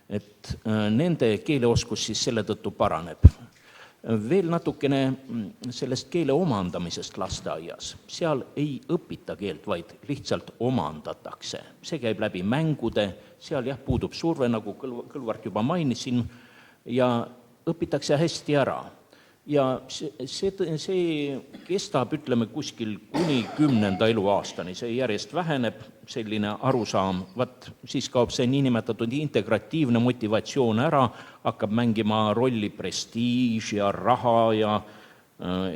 Et nende keeleoskus siis selle tõttu paraneb. Veel natukene sellest keele omandamisest lasteaias. Seal ei õpita keelt, vaid lihtsalt omandatakse. See käib läbi mängude, seal jah puudub surve, nagu Kõlvart juba mainisin, ja õpitakse hästi ära. Ja see kestab, ütleme, kuskil kuni 10. eluaastani, see järjest väheneb, selline arusaam, siis kaob see niinimetatud integratiivne motivatsioon ära, hakkab mängima rolli prestiiž ja raha ja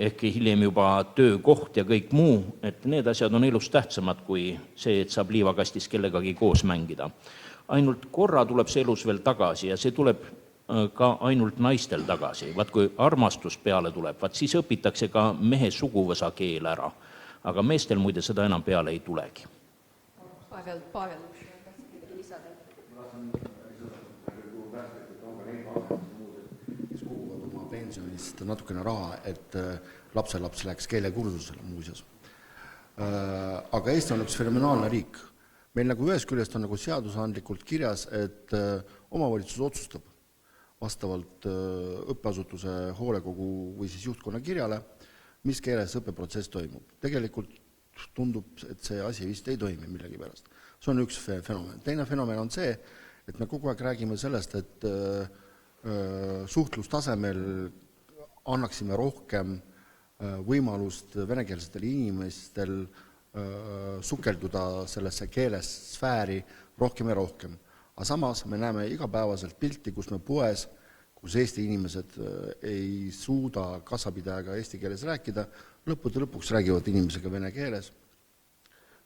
ehk hiljem juba töökoht ja kõik muu, et need asjad on elus tähtsamad kui see, et saab liivakastis kellegagi koos mängida. Ainult korra tuleb see elus veel tagasi ja see tuleb ka ainult naistel tagasi. Kui armastus peale tuleb, siis õpitakse ka mehe suguvõsa keel ära. Aga meestel muide seda enam peale ei tulegi. Pavel, tahtsid midagi lisada? kes koguvad oma pensionist natukene raha, et lapselaps läheks keelekursusele muuseas. Aga Eesti on üks fenomenaalne riik. Meil nagu ühest küljest on nagu seadusandlikult kirjas, et omavalitsus otsustab vastavalt õppeasutuse hoolekogu või siis juhtkonna kirjale, mis keeles õppeprotsess toimub. Tegelikult tundub, et see asi vist ei toimi millegi pärast. See on üks fenomen. Teine fenomen on see, et me kogu aeg räägime sellest, et suhtlustasemel annaksime rohkem võimalust venekeelsetel inimestel sukelduda sellesse keelesfääri rohkem ja rohkem. Aga samas me näeme igapäevaselt pilti, kus me poes, kus Eesti inimesed ei suuda kassapidajaga eesti keeles rääkida, lõppude lõpuks räägivad inimesega vene keeles.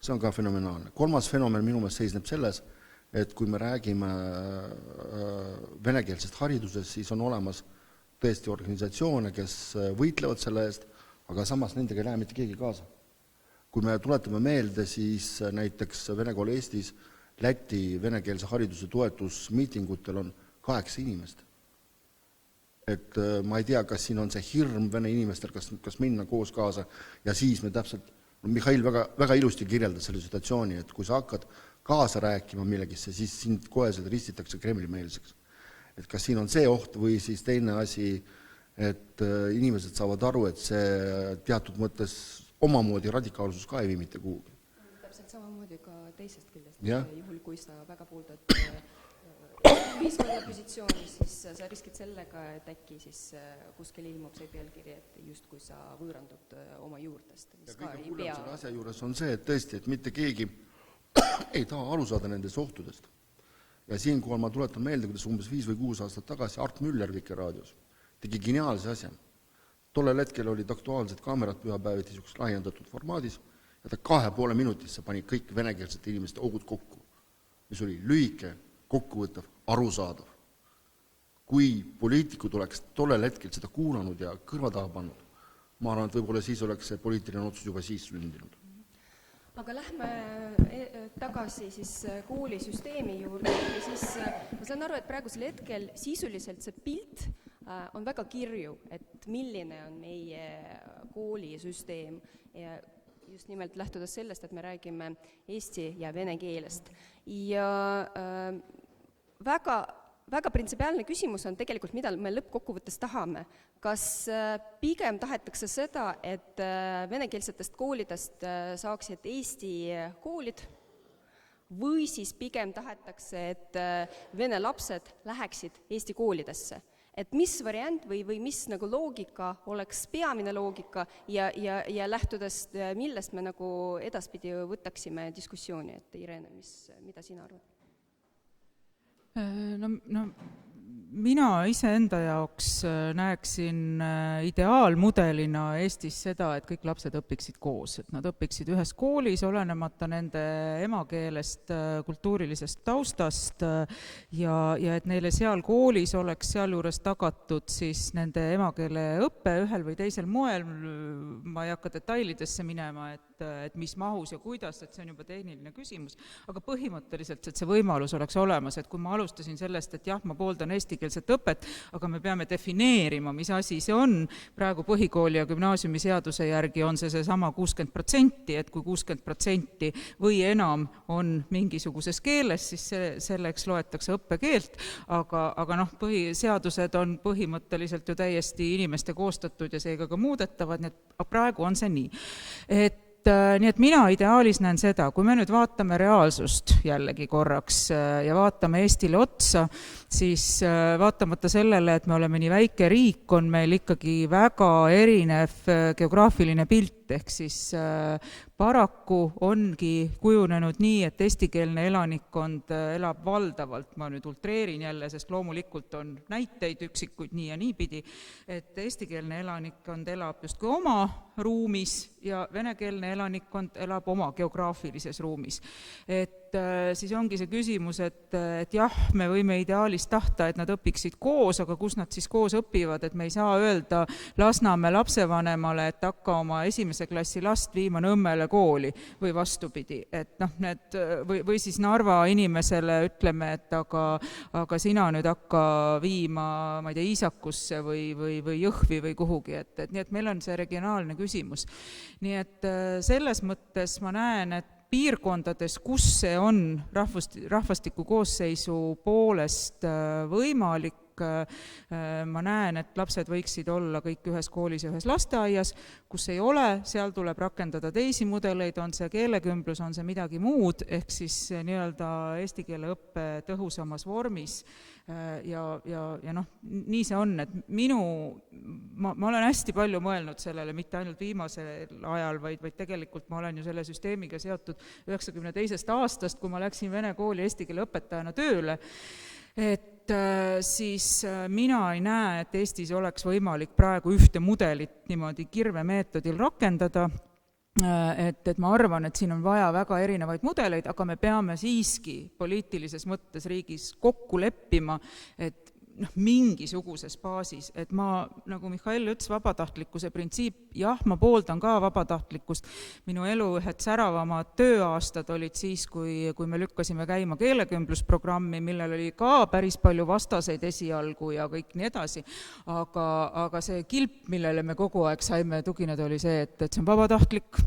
See on ka fenomenaalne. Kolmas fenomen minu meelest seisneb selles, et kui me räägime venekeelsest haridusest, siis on olemas tõesti organisatsioone, kes võitlevad selle eest, aga samas nendega ei lähe mitte keegi kaasa. Kui me tuletame meelde, siis näiteks Vene kool Eestis Läti venekeelse hariduse toetusmiitingutel on 8 inimest. Et ma ei tea, kas siin on see hirm vene inimestel, kas minna koos kaasa ja siis me täpselt, Mihhail väga ilusti kirjeldas selle situatsiooni, et kui sa hakkad kaasa rääkima millegisse, siis sind koheselt ristitakse Kremli-meelseks. Et kas siin on see oht või siis teine asi, et inimesed saavad aru, et see teatud mõttes omamoodi radikaalsus ka ei vii mitte kuhugi. Täpselt samamoodi ka teisest küljest. Juhul, kui sa väga pooldad ühiskonna positsiooni, siis sa riskid sellega, et äkki siis kuskil ilmub see pealkiri, et just kui sa võõrandud oma juurtest. Ja kõige hullem selle asja juures on see, et tõesti, et mitte keegi ei taha aru saada nendest ohtudest. Ja siinkohal ma tuletan meelde, kuidas umbes 5 või 6 aastat tagasi Art Müller Vikerraadios tegi geniaalse asja. Tollel hetkel olid aktuaalsed kaamerad pühapäeviti niisuguseks laiendatud formaadis ja ta 2,5 minutisse pani kõik venekeelsete inimeste ohud kokku, mis oli lühike, kokkuvõttav, arusaadav. Kui poliitikud oleks tollel hetkel seda kuulanud ja kõrva taha pannud, ma arvan, et võib-olla siis oleks see poliitiline otsus juba siis sündinud. Aga lähme tagasi siis koolisüsteemi juurde ja siis ma saan aru, et praegusel hetkel sisuliselt see pilt on väga kirju, et milline on meie koolisüsteem ja just nimelt lähtudes sellest, et me räägime eesti ja vene keelest. Ja väga printsipiaalne küsimus on tegelikult, mida me lõppkokkuvõttes tahame. Kas pigem tahetakse seda, et venekeelsetest koolidest saaksid eesti koolid või siis pigem tahetakse, et vene lapsed läheksid eesti koolidesse? Et mis variant või mis nagu loogika oleks peamine loogika ja lähtudes millest me nagu edaspidi võtaksime diskussiooni, et Irene, mida sina arvad? No, mina iseenda jaoks näeksin ideaalmudelina Eestis seda, et kõik lapsed õpiksid koos, et nad õpiksid ühes koolis, olenemata nende emakeelest, kultuurilisest taustast ja et neile seal koolis oleks sealjuures tagatud siis nende emakeele õppe ühel või teisel moel. Ma ei hakka detailidesse minema, et mis mahus ja kuidas, et see on juba tehniline küsimus, aga põhimõtteliselt, et see võimalus oleks olemas, et kui ma alustasin sellest, et jah, ma pooldan eestikeelset õpet, aga me peame defineerima, mis asi see on. Praegu põhikooli ja gümnaasiumi seaduse järgi on see sama 60%, et kui 60% või enam on mingisuguses keeles, siis selleks loetakse õppekeelt, aga seadused on põhimõtteliselt ju täiesti inimeste koostatud ja seega ka muudetavad, nii et praegu on see nii. Nii et mina ideaalis näen seda, kui me nüüd vaatame reaalsust jällegi korraks ja vaatame Eestile otsa, siis vaatamata sellele, et me oleme nii väike riik, on meil ikkagi väga erinev geograafiline pilt, ehk siis paraku ongi kujunenud nii, et eestikeelne elanikkond elab valdavalt, ma nüüd ultreerin jälle, sest loomulikult on näiteid üksikuid nii ja niipidi, et eestikeelne elanikkond elab justkui oma ruumis ja venekeelne elanikkond elab oma geograafilises ruumis. Et siis ongi see küsimus, et jah, me võime ideaalis tahta, et nad õpiksid koos, aga kus nad siis koos õpivad, et me ei saa öelda Lasnamäe lapsevanemale, et hakka oma 1. klassi last viima Nõmmele kooli või vastupidi, et noh, või siis Narva inimesele ütleme, et aga sina nüüd hakka viima, ma ei tea, Iisakusse või Jõhvi või kuhugi, et nii et meil on see regionaalne küsimus. Nii et selles mõttes ma näen, et piirkondades, kus see on rahvastiku koosseisu poolest võimalik, ma näen, et lapsed võiksid olla kõik ühes koolis ja ühes lasteaias, kus ei ole, seal tuleb rakendada teisi mudeleid, on see keelekümblus, on see midagi muud, ehk siis nii-öelda eesti keele õppe tõhusamas vormis ja noh, nii see on, et ma olen hästi palju mõelnud sellele, mitte ainult viimasel ajal, vaid tegelikult ma olen ju selle süsteemiga seotud 92. aastast, kui ma läksin vene kooli eesti keele õpetajana tööle, et siis mina ei näe, et Eestis oleks võimalik praegu ühte mudelit niimoodi kirvemeetodil rakendada, et ma arvan, et siin on vaja väga erinevaid mudeleid, aga me peame siiski poliitilises mõttes riigis kokku leppima, et mingisuguses baasis, et ma, nagu Mihhail ütles, vabatahtlikkuse printsiip, jah, ma pooldan ka vabatahtlikkust, minu elu ühed säravamad tööaastad olid siis, kui me lükkasime käima keelekümblusprogrammi, millel oli ka päris palju vastaseid esialgu ja kõik nii edasi, aga see kilp, millele me kogu aeg saime tugineda, oli see, et see on vabatahtlik,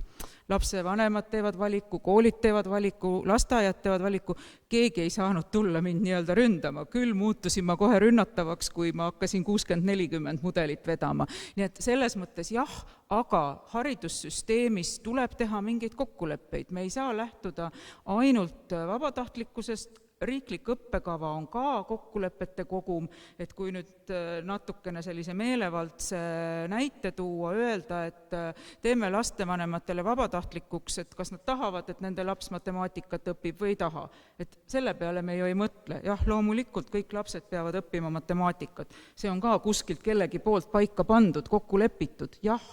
lapsevanemad teevad valiku, koolid teevad valiku, lasteaiad teevad valiku, keegi ei saanud tulla mind nii-öelda ründama, küll muutusin ma kohe rünnatavaks, kui ma hakkasin 60-40 mudelit vedama. Nii et selles mõttes jah, aga haridussüsteemis tuleb teha mingeid kokkuleppeid, me ei saa lähtuda ainult vabatahtlikkusest, riiklik õppekava on ka kokkulepete kogum, et kui nüüd natukene sellise meelevaldse näite tuua, öelda, et teeme lastevanematele vabatahtlikuks, et kas nad tahavad, et nende laps matemaatikat õpib või ei taha. Et selle peale me ju ei mõtle. Jah, loomulikult kõik lapsed peavad õppima matemaatikat. See on ka kuskilt kellegi poolt paika pandud, kokku lepitud. Jah,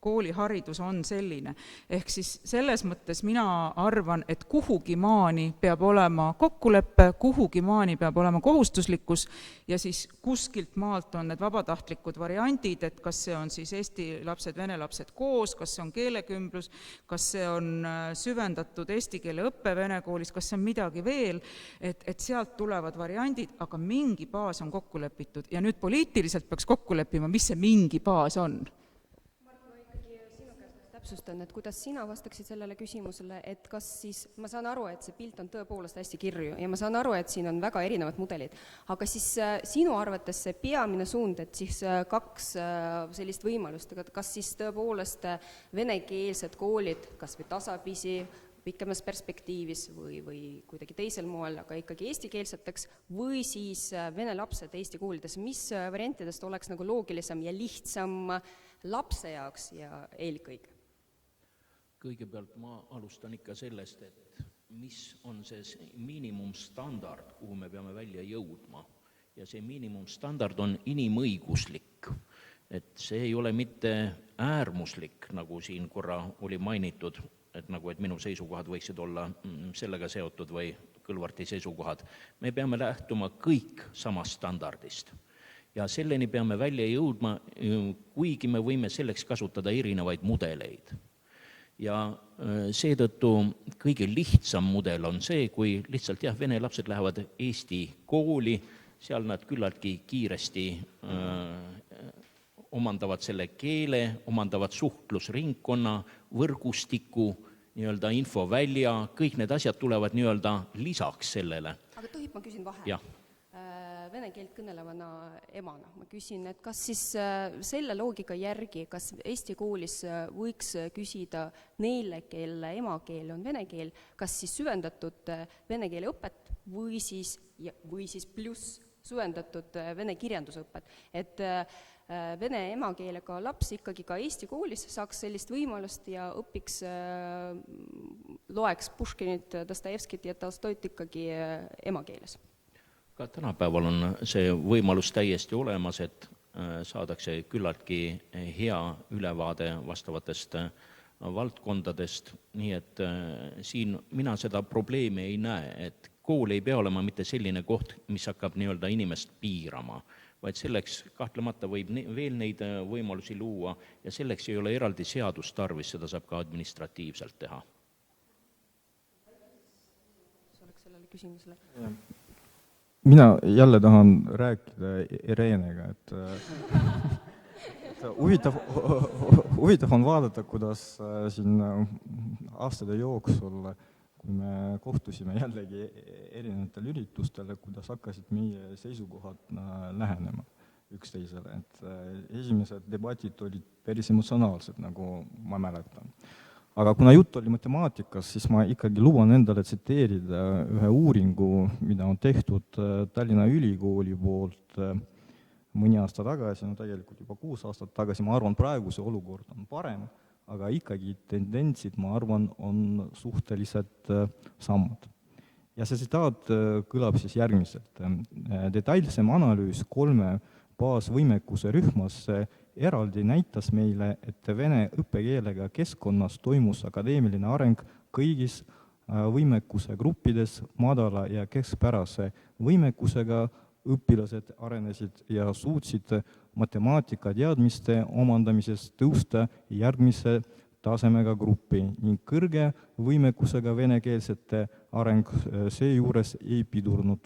kooliharidus on selline. Ehk siis selles mõttes mina arvan, et kuhugi maani peab olema kokkuleppe, kuhugi maani peab olema kohustuslikkus ja siis kuskilt maalt on need vabatahtlikud variandid, et kas see on siis eesti lapsed, vene lapsed koos, kas see on keelekümblus, kas see on süvendatud eesti keele õppe vene koolis, kas see on midagi veel, et sealt tulevad variandid, aga mingi baas on kokku lepitud ja nüüd poliitiliselt peaks kokku leppima, mis see mingi baas on. Täpsustan, et kuidas sina vastaksid sellele küsimusele, et kas siis, ma saan aru, et see pilt on tõepoolest hästi kirju ja ma saan aru, et siin on väga erinevad mudelid, aga siis sinu arvates see peamine suund, et siis kaks sellist võimalust, kas siis tõepoolest venekeelsed koolid, kas või tasapisi, pikemas perspektiivis või kuidagi teisel moel, aga ikkagi eestikeelseteks, või siis vene lapsed Eesti koolides, mis variantidest oleks nagu loogilisem ja lihtsam lapse jaoks ja eelkõige? Kõigepealt ma alustan ikka sellest, et mis on see miinimumstandard, kuhu me peame välja jõudma. Ja see miinimumstandard on inimõiguslik. Et see ei ole mitte äärmuslik, nagu siin korra oli mainitud, et minu seisukohad võiksid olla sellega seotud või Kõlvarti seisukohad. Me peame lähtuma kõik samast standardist. Ja selleni peame välja jõudma, kuigi me võime selleks kasutada erinevaid mudeleid. Ja seetõttu kõige lihtsam mudel on see, kui lihtsalt vene lapsed lähevad Eesti kooli, seal nad küllaltki kiiresti omandavad selle keele, omandavad suhtlusringkonna, võrgustiku, nii-öelda infovälja, kõik need asjad tulevad nii-öelda lisaks sellele. Aga tohib, ma küsin vahe? Jah. Vene keelt kõnelevana emana. Ma küsin, et kas siis selle loogika järgi, kas Eesti koolis võiks küsida neile, kelle emakeel on vene keel, kas siis süvendatud vene keele õpet või siis pluss süvendatud vene kirjandusõpet, et vene emakeelega laps ikkagi ka Eesti koolis saaks sellist võimalust ja õpiks, loeks Puškinit, Dostojevskit ja Tolstoit ikkagi emakeeles. Ka tänapäeval on see võimalus täiesti olemas, et saadakse küllaltki hea ülevaade vastavatest valdkondadest, nii et siin mina seda probleemi ei näe, et kool ei pea olema mitte selline koht, mis hakkab nii-öelda inimest piirama, vaid selleks kahtlemata võib veel neid võimalusi luua ja selleks ei ole eraldi seadust tarvis, seda saab ka administratiivselt teha. Küsimusele. Mina jälle tahan rääkida Irenega, et huvitav on vaadata, kuidas siin aastate jooksul, kui me kohtusime jällegi erinevatel üritustel, kuidas hakkasid meie seisukohad lähenema üksteisele. Et esimesed debatid olid päris emotsionaalsed, nagu ma mäletan. Aga kuna jutt oli matemaatikast, siis ma ikkagi luban endale tsiteerida ühe uuringu, mida on tehtud Tallinna Ülikooli poolt mõni aasta tagasi, no tegelikult juba 6 aastat tagasi. Ma arvan, praegu see olukord on parem, aga ikkagi tendentsid, ma arvan, on suhteliselt samad. Ja see tsitaat kõlab siis järgmiselt. Detailsem analüüs 3 baasvõimekuse rühmas eraldi näitas meile, et vene õppekeelega keskkonnas toimus akadeemiline areng kõigis võimekuse gruppides. Madala ja keskpärase võimekusega õpilased arenesid ja suutsid matemaatika teadmiste omandamises tõusta järgmise tasemega gruppi ning kõrge võimekusega venekeelsete areng seejuures ei pidurnud,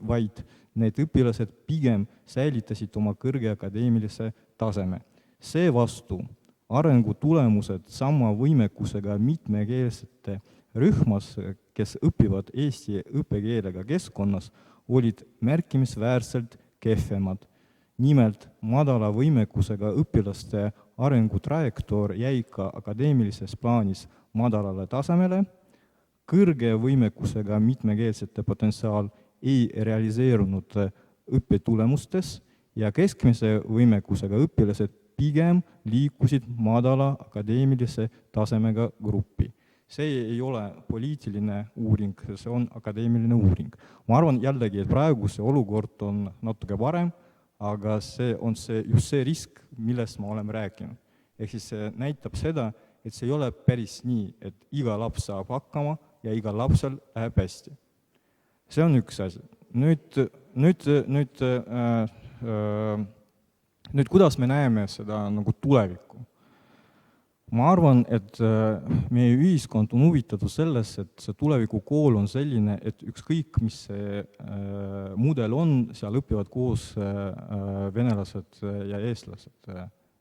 vaid need õpilased pigem säilitasid oma kõrge akadeemilise taseme. Seevastu arengu tulemused sama võimekusega mitmekeelsete rühmas, kes õpivad eesti õppekeelega keskkonnas, olid märkimisväärselt kehvemad. Nimelt madala võimekusega õpilaste arengutrajektoor jäi ka akadeemilises plaanis madalale tasemele, kõrge võimekusega mitmekeelsete potentsiaal ei realiseerunud õppetulemustes ja keskmise võimekusega õpilased pigem liikusid madala akadeemilise tasemega gruppi. See ei ole poliitiline uuring, see on akadeemiline uuring. Ma arvan jällegi, et praegu see olukord on natuke parem, aga see on just see risk, millest ma oleme rääkinud. Ehk siis see näitab seda, et see ei ole päris nii, et iga laps saab hakkama ja igal lapsel läheb hästi. See on üks asi. Nüüd kuidas me näeme seda nagu tulevikku? Ma arvan, et meie ühiskond on huvitatud selles, et see tulevikukool on selline, et ükskõik, mis see mudel on, seal õpivad koos venelased ja eestlased.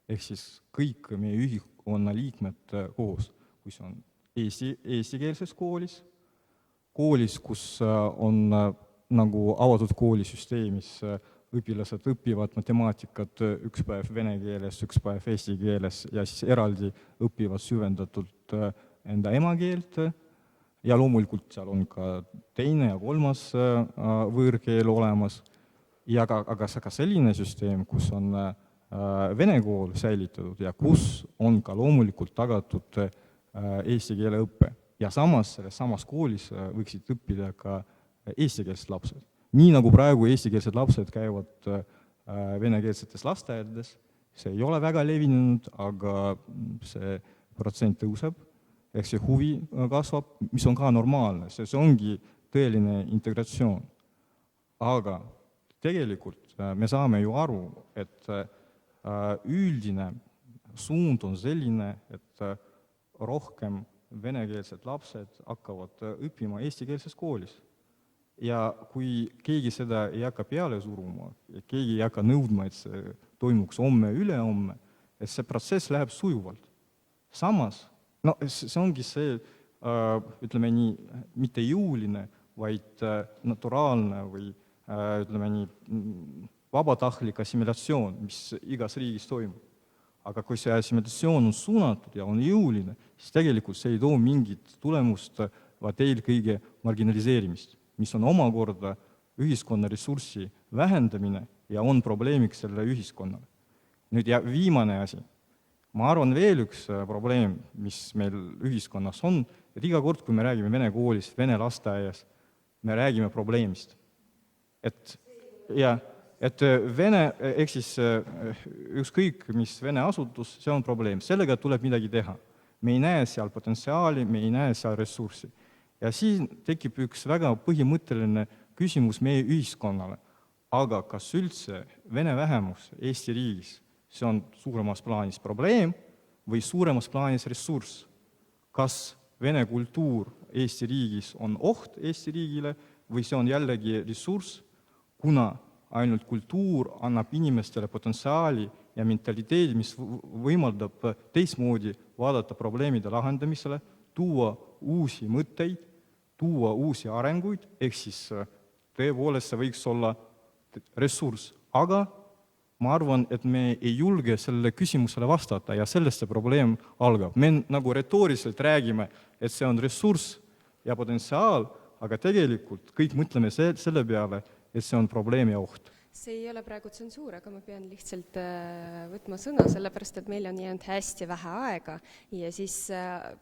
Ehk siis kõik meie ühiskonna liikmed koos, kui see on eestikeelses koolis, kus on nagu avatud koolisüsteemis, õpilased õpivad matemaatikat üks päev vene keeles, üks päev eesti keeles ja siis eraldi õpivad süvendatult enda emakeelt ja loomulikult seal on ka teine ja kolmas võõrkeel olemas. Ja aga selline süsteem, kus on vene kool säilitatud ja kus on ka loomulikult tagatud eesti keele õppe. Ja samas koolis võiksid õppida ka eestikeelsed lapsed. Nii nagu praegu eestikeelsed lapsed käivad venekeelsetes lasteaedades, see ei ole väga levinud, aga see protsent tõuseb, ehk see huvi kasvab, mis on ka normaalne, see ongi tõeline integratsioon. Aga tegelikult me saame ju aru, et üldine suund on selline, et rohkem venekeelsed lapsed hakkavad õppima eestikeelses koolis. Ja kui keegi seda ei hakka peale suruma, keegi ei hakka nõudma, et see toimuks homme, ülehomme, et see protsess läheb sujuvalt. Samas, see ongi see, ütleme nii, mitte jõuline, vaid naturaalne või ütleme nii, vabatahtlik assimilatsioon, mis igas riigis toimub. Aga kui see assimilatsioon on suunatud ja on jõuline, siis tegelikult see ei too mingit tulemust, vaid eelkõige marginaliseerimist, mis on omakorda ühiskonna ressurssi vähendamine ja on probleemiks selle ühiskonnale. Nüüd ja viimane asi. Ma arvan veel üks probleem, mis meil ühiskonnas on, et iga kord, kui me räägime vene koolis, vene lasteaias, me räägime probleemist. Et vene, ehk siis ükskõik mis vene asutus, see on probleem. Sellega tuleb midagi teha. me ei näe seal potentsiaali, me ei näe seal ressurssi. Ja siin tekib üks väga põhimõtteline küsimus meie ühiskonnale. Aga kas üldse vene vähemus Eesti riigis, see on suuremas plaanis probleem või suuremas plaanis ressurss? Kas vene kultuur Eesti riigis on oht Eesti riigile või see on jällegi ressurss, kuna ainult kultuur annab inimestele potentsiaali ja mentaliteedi, mis võimaldab teistmoodi vaadata probleemide lahendamisele, tuua uusi mõtteid, tuua uusi arenguid, ehk siis tõepoolest see võiks olla ressurss. Aga ma arvan, et me ei julge selle küsimusele vastata ja sellest see probleem algab. Me nagu retooriliselt räägime, et see on ressurss ja potentsiaal, aga tegelikult kõik mõtleme selle peale, et see on probleem ja oht. See ei ole praegu tsensuur, aga ma pean lihtsalt võtma sõna, sellepärast et meil on jäänud hästi vähe aega ja siis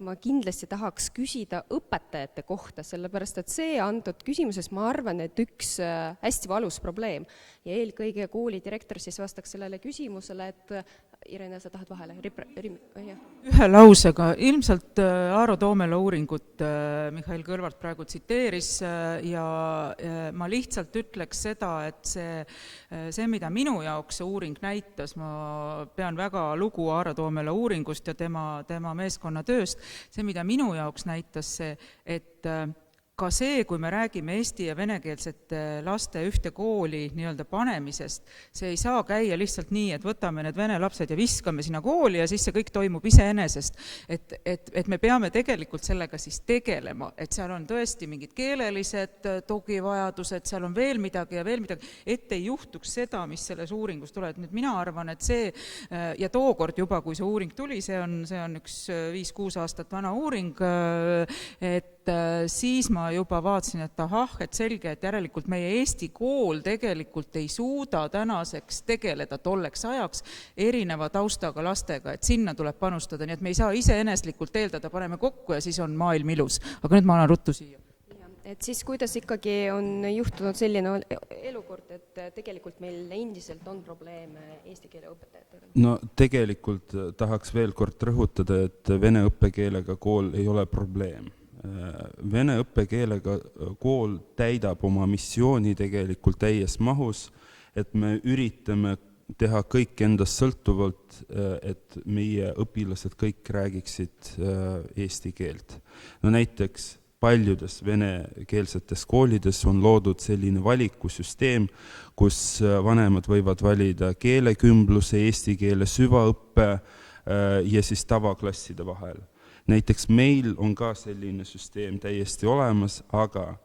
ma kindlasti tahaks küsida õpetajate kohta, sellepärast et see antud küsimuses ma arvan, et üks hästi valus probleem ja eelkõige koolidirektor siis vastaks sellele küsimusele, et Irene, sa tahad vahele? Ühe lausega. Ilmselt Aaro Toomela uuringut Mihhail Kõlvart praegu tsiteeris ja ma lihtsalt ütleks seda, et see, mida minu jaoks see uuring näitas, ma pean väga lugu Aaro Toomela uuringust ja tema meeskonna tööst, see, mida minu jaoks näitas see, et ka see, kui me räägime eesti ja venekeelsete laste ühte kooli nii-öelda panemisest, see ei saa käia lihtsalt nii, et võtame need vene lapsed ja viskame sinna kooli ja siis see kõik toimub iseenesest. Et me peame tegelikult sellega siis tegelema, et seal on tõesti mingid keelelised tugivajadused, seal on veel midagi ja veel midagi, et ei juhtuks seda, mis selles uuringus tuleb. Nüüd mina arvan, et see, ja tookord juba, kui see uuring tuli, see on üks 5-6 aastat vana uuring, et siis ma juba vaatasin, et et selge, et järelikult meie Eesti kool tegelikult ei suuda tänaseks tegeleda tolleks ajaks erineva taustaga lastega, et sinna tuleb panustada, nii et me ei saa iseeneslikult eeldada, paneme kokku ja siis on maailm ilus. Aga nüüd ma annan ruttu siia. Et siis kuidas ikkagi on juhtunud selline elukord, et tegelikult meil endiselt on probleeme eesti keele õpetajatega? No tegelikult tahaks veel kord rõhutada, et vene õppekeelega kool ei ole probleem. Vene õppekeelega kool täidab oma missiooni tegelikult täies mahus, et me üritame teha kõik endast sõltuvalt, et meie õpilased kõik räägiksid eesti keelt. No näiteks paljudes venekeelsetes koolides on loodud selline valikusüsteem, kus vanemad võivad valida keelekümbluse, eesti keele süvaõppe ja siis tavaklasside vahel. Näiteks meil on ka selline süsteem täiesti olemas, aga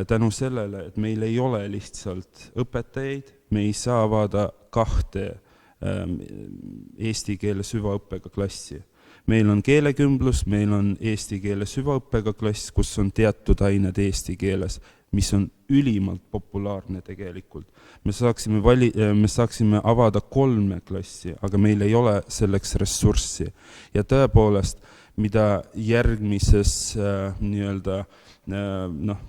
tänu sellele, et meil ei ole lihtsalt õpetajaid, me ei saa avada 2 eesti keele süvaõppega klassi. Meil on keelekümblus, meil on eesti keele süvaõppega klass, kus on teatud ained eesti keeles, mis on ülimalt populaarne tegelikult. Me saaksime avada 3 klassi, aga meil ei ole selleks ressurssi. Ja tõepoolest, mida järgmises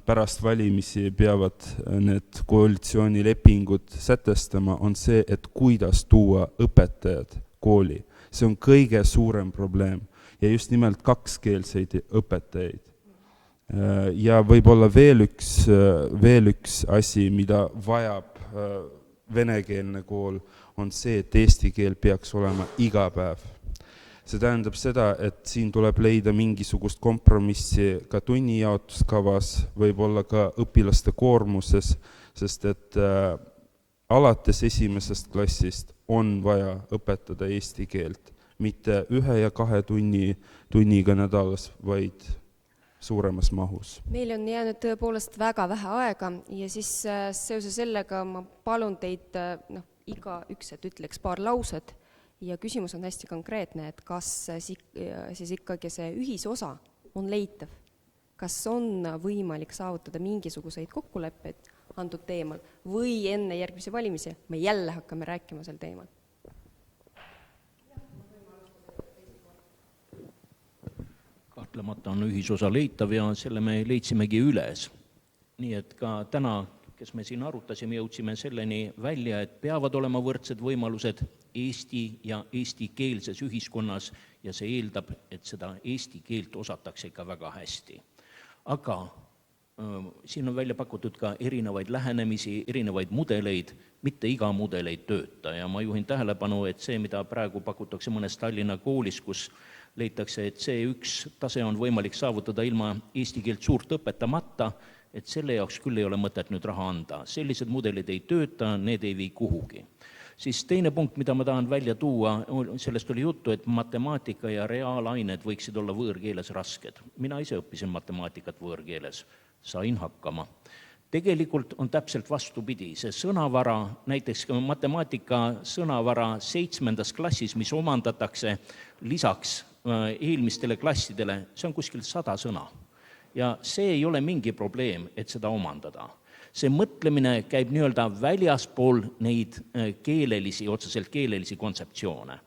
pärast valimisi peavad need koalitsioonilepingud sätestama, on see, et kuidas tuua õpetajad kooli. See on kõige suurem probleem ja just nimelt kakskeelseid õpetajaid. Ja võib-olla veel üks asi, mida vajab venekeelne kool, on see, et eesti keel peaks olema iga päev. See tähendab seda, et siin tuleb leida mingisugust kompromissi ka tunnijaotuskavas, võib-olla ka õpilaste koormuses, sest et alates 1. klassist on vaja õpetada eesti keelt, mitte 1 ja 2 tunniga nädalas, vaid suuremas mahus. Meil on jäänud tõepoolest väga vähe aega ja siis seoses sellega ma palun teid iga üks, et ütleks paar lauset ja küsimus on hästi konkreetne, et kas siis ikkagi see ühisosa on leitav, kas on võimalik saavutada mingisuguseid kokkuleppeid antud teemal või enne järgmisi valimisi me jälle hakkame rääkima sel teemal? Kahtlemata on ühisosa leitav ja selle me leidsimegi üles. Nii et ka täna, kes me siin arutasime, jõudsime selleni välja, et peavad olema võrdsed võimalused eesti ja eestikeelses ühiskonnas ja see eeldab, et seda eesti keelt osatakse ikka väga hästi. Aga siin on välja pakutud ka erinevaid lähenemisi, erinevaid mudeleid, mitte iga mudel ei tööta ja ma juhin tähelepanu, et see, mida praegu pakutakse mõnes Tallinna koolis, kus leitakse, et C1 tase on võimalik saavutada ilma eesti keelt suurt õpetamata, et selle jaoks küll ei ole mõtet nüüd raha anda. Sellised mudelid ei tööta, need ei vii kuhugi. Siis teine punkt, mida ma tahan välja tuua, sellest oli juttu, et matemaatika ja reaalained võiksid olla võõrkeeles rasked. Mina ise õppisin matemaatikat võõrkeeles, sain hakkama. Tegelikult on täpselt vastupidi, see sõnavara, näiteks matemaatika sõnavara 7. klassis, mis omandatakse lisaks eelmistele klassidele, see on kuskil 100 sõna. Ja see ei ole mingi probleem, et seda omandada. See mõtlemine käib nii-öelda väljaspool neid keelelisi, otseselt keelelisi kontseptsioone.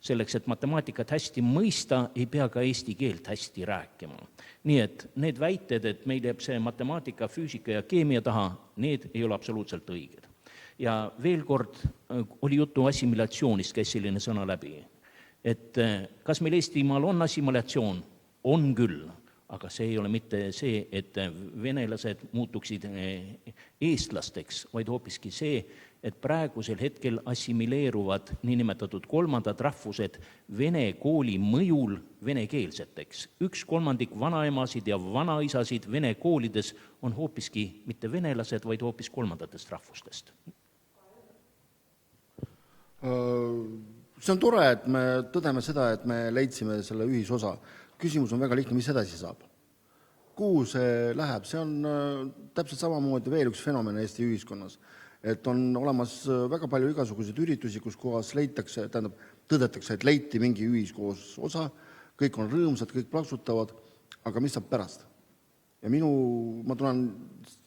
Selleks, et matemaatikat hästi mõista, ei pea ka eesti keelt hästi rääkima. Nii et need väited, et meil jääb see matemaatika, füüsika ja keemia taha, need ei ole absoluutselt õiged. Ja veel kord oli juttu assimilatsioonist, käis selline sõna läbi. Et kas meil Eestimaal on assimilatsioon? On küll. Aga see ei ole mitte see, et venelased muutuksid eestlasteks, vaid hoopiski see, et praegusel hetkel assimileeruvad niinimetatud kolmandad rahvused vene kooli mõjul venekeelseteks. 1/3 vanaemasid ja vanaisasid vene koolides on hoopiski mitte venelased, vaid hoopis kolmandatest rahvustest. See on tore, et me tõdeme seda, et me leidsime selle ühisosa. Küsimus on väga lihtne, mis edasi saab. Kuhu see läheb? See on täpselt samamoodi veel üks fenomen Eesti ühiskonnas. Et on olemas väga palju igasuguseid üritusi, kus kohas leitakse, tõdetakse, et leiti mingi ühiskoos osa, kõik on rõõmsad, kõik plaksutavad, aga mis saab pärast? Ja ma tulen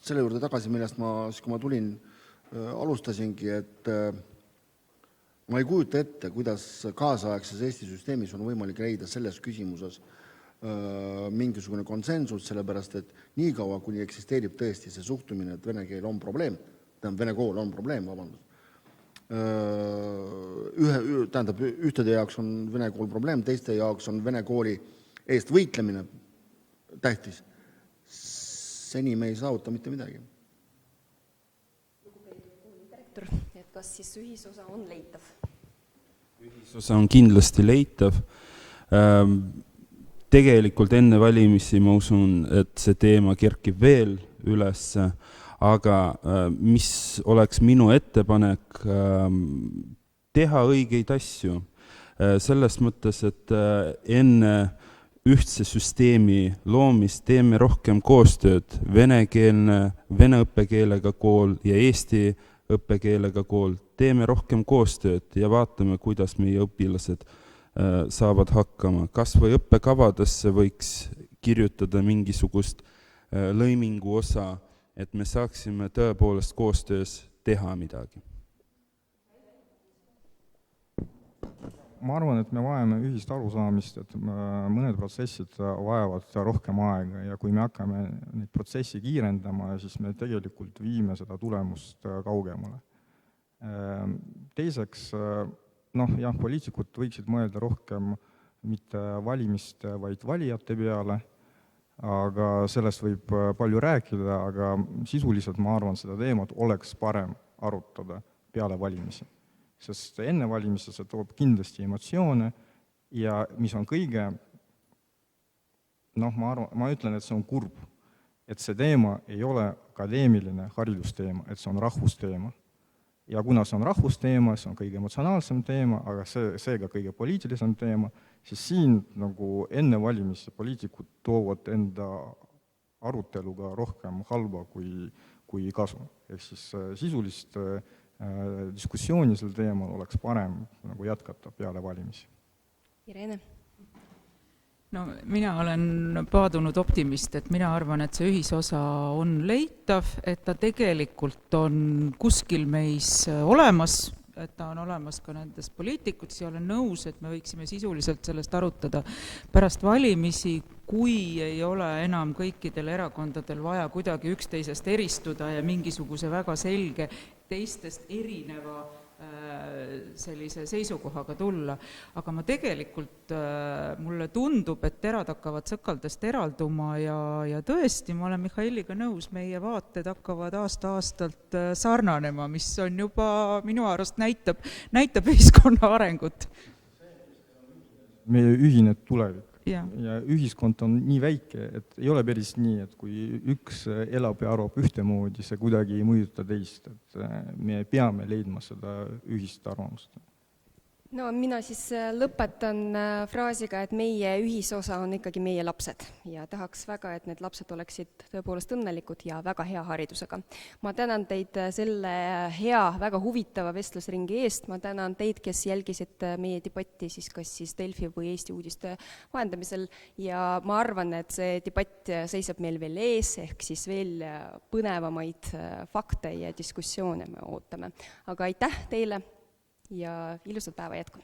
selle juurde tagasi, millest kui ma tulin, alustasingi, et ma ei kujuta ette, kuidas kaasaegses Eesti süsteemis on võimalik leida selles küsimuses mingisugune konsensus, sellepärast, et nii kaua, kuni eksisteerib tõesti see suhtumine, et vene keel on probleem, vene kool on probleem, ühtede jaoks on vene kool probleem, teiste jaoks on vene kooli eest võitlemine tähtis. Seni me ei saavuta mitte midagi. Lugupeetud koolidirektor, et kas siis ühisosa on leitav? Ühisosa on kindlasti leitav. Tegelikult enne valimisi ma usun, et see teema kerkib veel üles, aga mis oleks minu ettepanek teha õigeid asju. Selles mõttes, et enne ühtse süsteemi loomist teeme rohkem koostööd venekeelne, vene õppekeelega kool ja eesti õppekeelega kool. Teeme rohkem koostööd ja vaatame, kuidas meie õpilased saavad hakkama. Kas või õppekavadesse võiks kirjutada mingisugust lõimingu osa, et me saaksime tõepoolest koostöös teha midagi. Ma arvan, et me vajame ühist arusaamist, et mõned protsessid vajavad rohkem aega ja kui me hakkame neid protsessi kiirendama, siis me tegelikult viime seda tulemust kaugemale. Teiseks, poliitikud võiksid mõelda rohkem mitte valimiste, vaid valijate peale, aga sellest võib palju rääkida, aga sisuliselt ma arvan, seda teemat oleks parem arutada peale valimisi. Sest enne valimisi see toob kindlasti emotsioone ja mis on kõige, ma ütlen, et see on kurb, et see teema ei ole akadeemiline haridusteema, et see on rahvusteema. Ja kuna see on rahvusteema, see on kõige emotsionaalsem teema, aga seega kõige poliitilisem teema, siis siin enne valimisi poliitikud toovad enda aruteluga rohkem halba kui kasu. Ehk siis sisulist diskussiooni sel teemal oleks parem jätkata peale valimisi. Irene? Mina olen paadunud optimist, et mina arvan, et see ühisosa on leitav, et ta tegelikult on kuskil meis olemas, et ta on olemas ka nendes poliitikutis ja olen nõus, et me võiksime sisuliselt sellest arutada pärast valimisi, kui ei ole enam kõikidel erakondadel vaja kuidagi üksteisest eristuda ja mingisuguse väga selge teistest erineva sellise seisukohaga tulla, aga ma tegelikult, mulle tundub, et terad hakkavad sõkaldest eralduma ja tõesti, ma olen Mihhailiga nõus, meie vaated hakkavad aasta-aastalt sarnanema, mis on juba minu arust näitab ühiskonna arengut. Meie ühine tulevik. Ja ühiskond on nii väike, et ei ole päris nii, et kui üks elab ja arvab ühtemoodi, see kuidagi ei mõjuta teist, et me peame leidma seda ühist arvamust. No mina siis lõpetan fraasiga, et meie ühisosa on ikkagi meie lapsed ja tahaks väga, et need lapsed oleksid tõepoolest õnnelikud ja väga hea haridusega. Ma tänan teid selle hea, väga huvitava vestlusringi eest, ma tänan teid, kes jälgisid meie debatti siis kas siis Delfi või Eesti uudiste vahendamisel ja ma arvan, et see debatt seisab meil veel ees, ehk siis veel põnevamaid fakte ja diskussioone me ootame. Aga aitäh teile! Ja ilusat päeva jätku!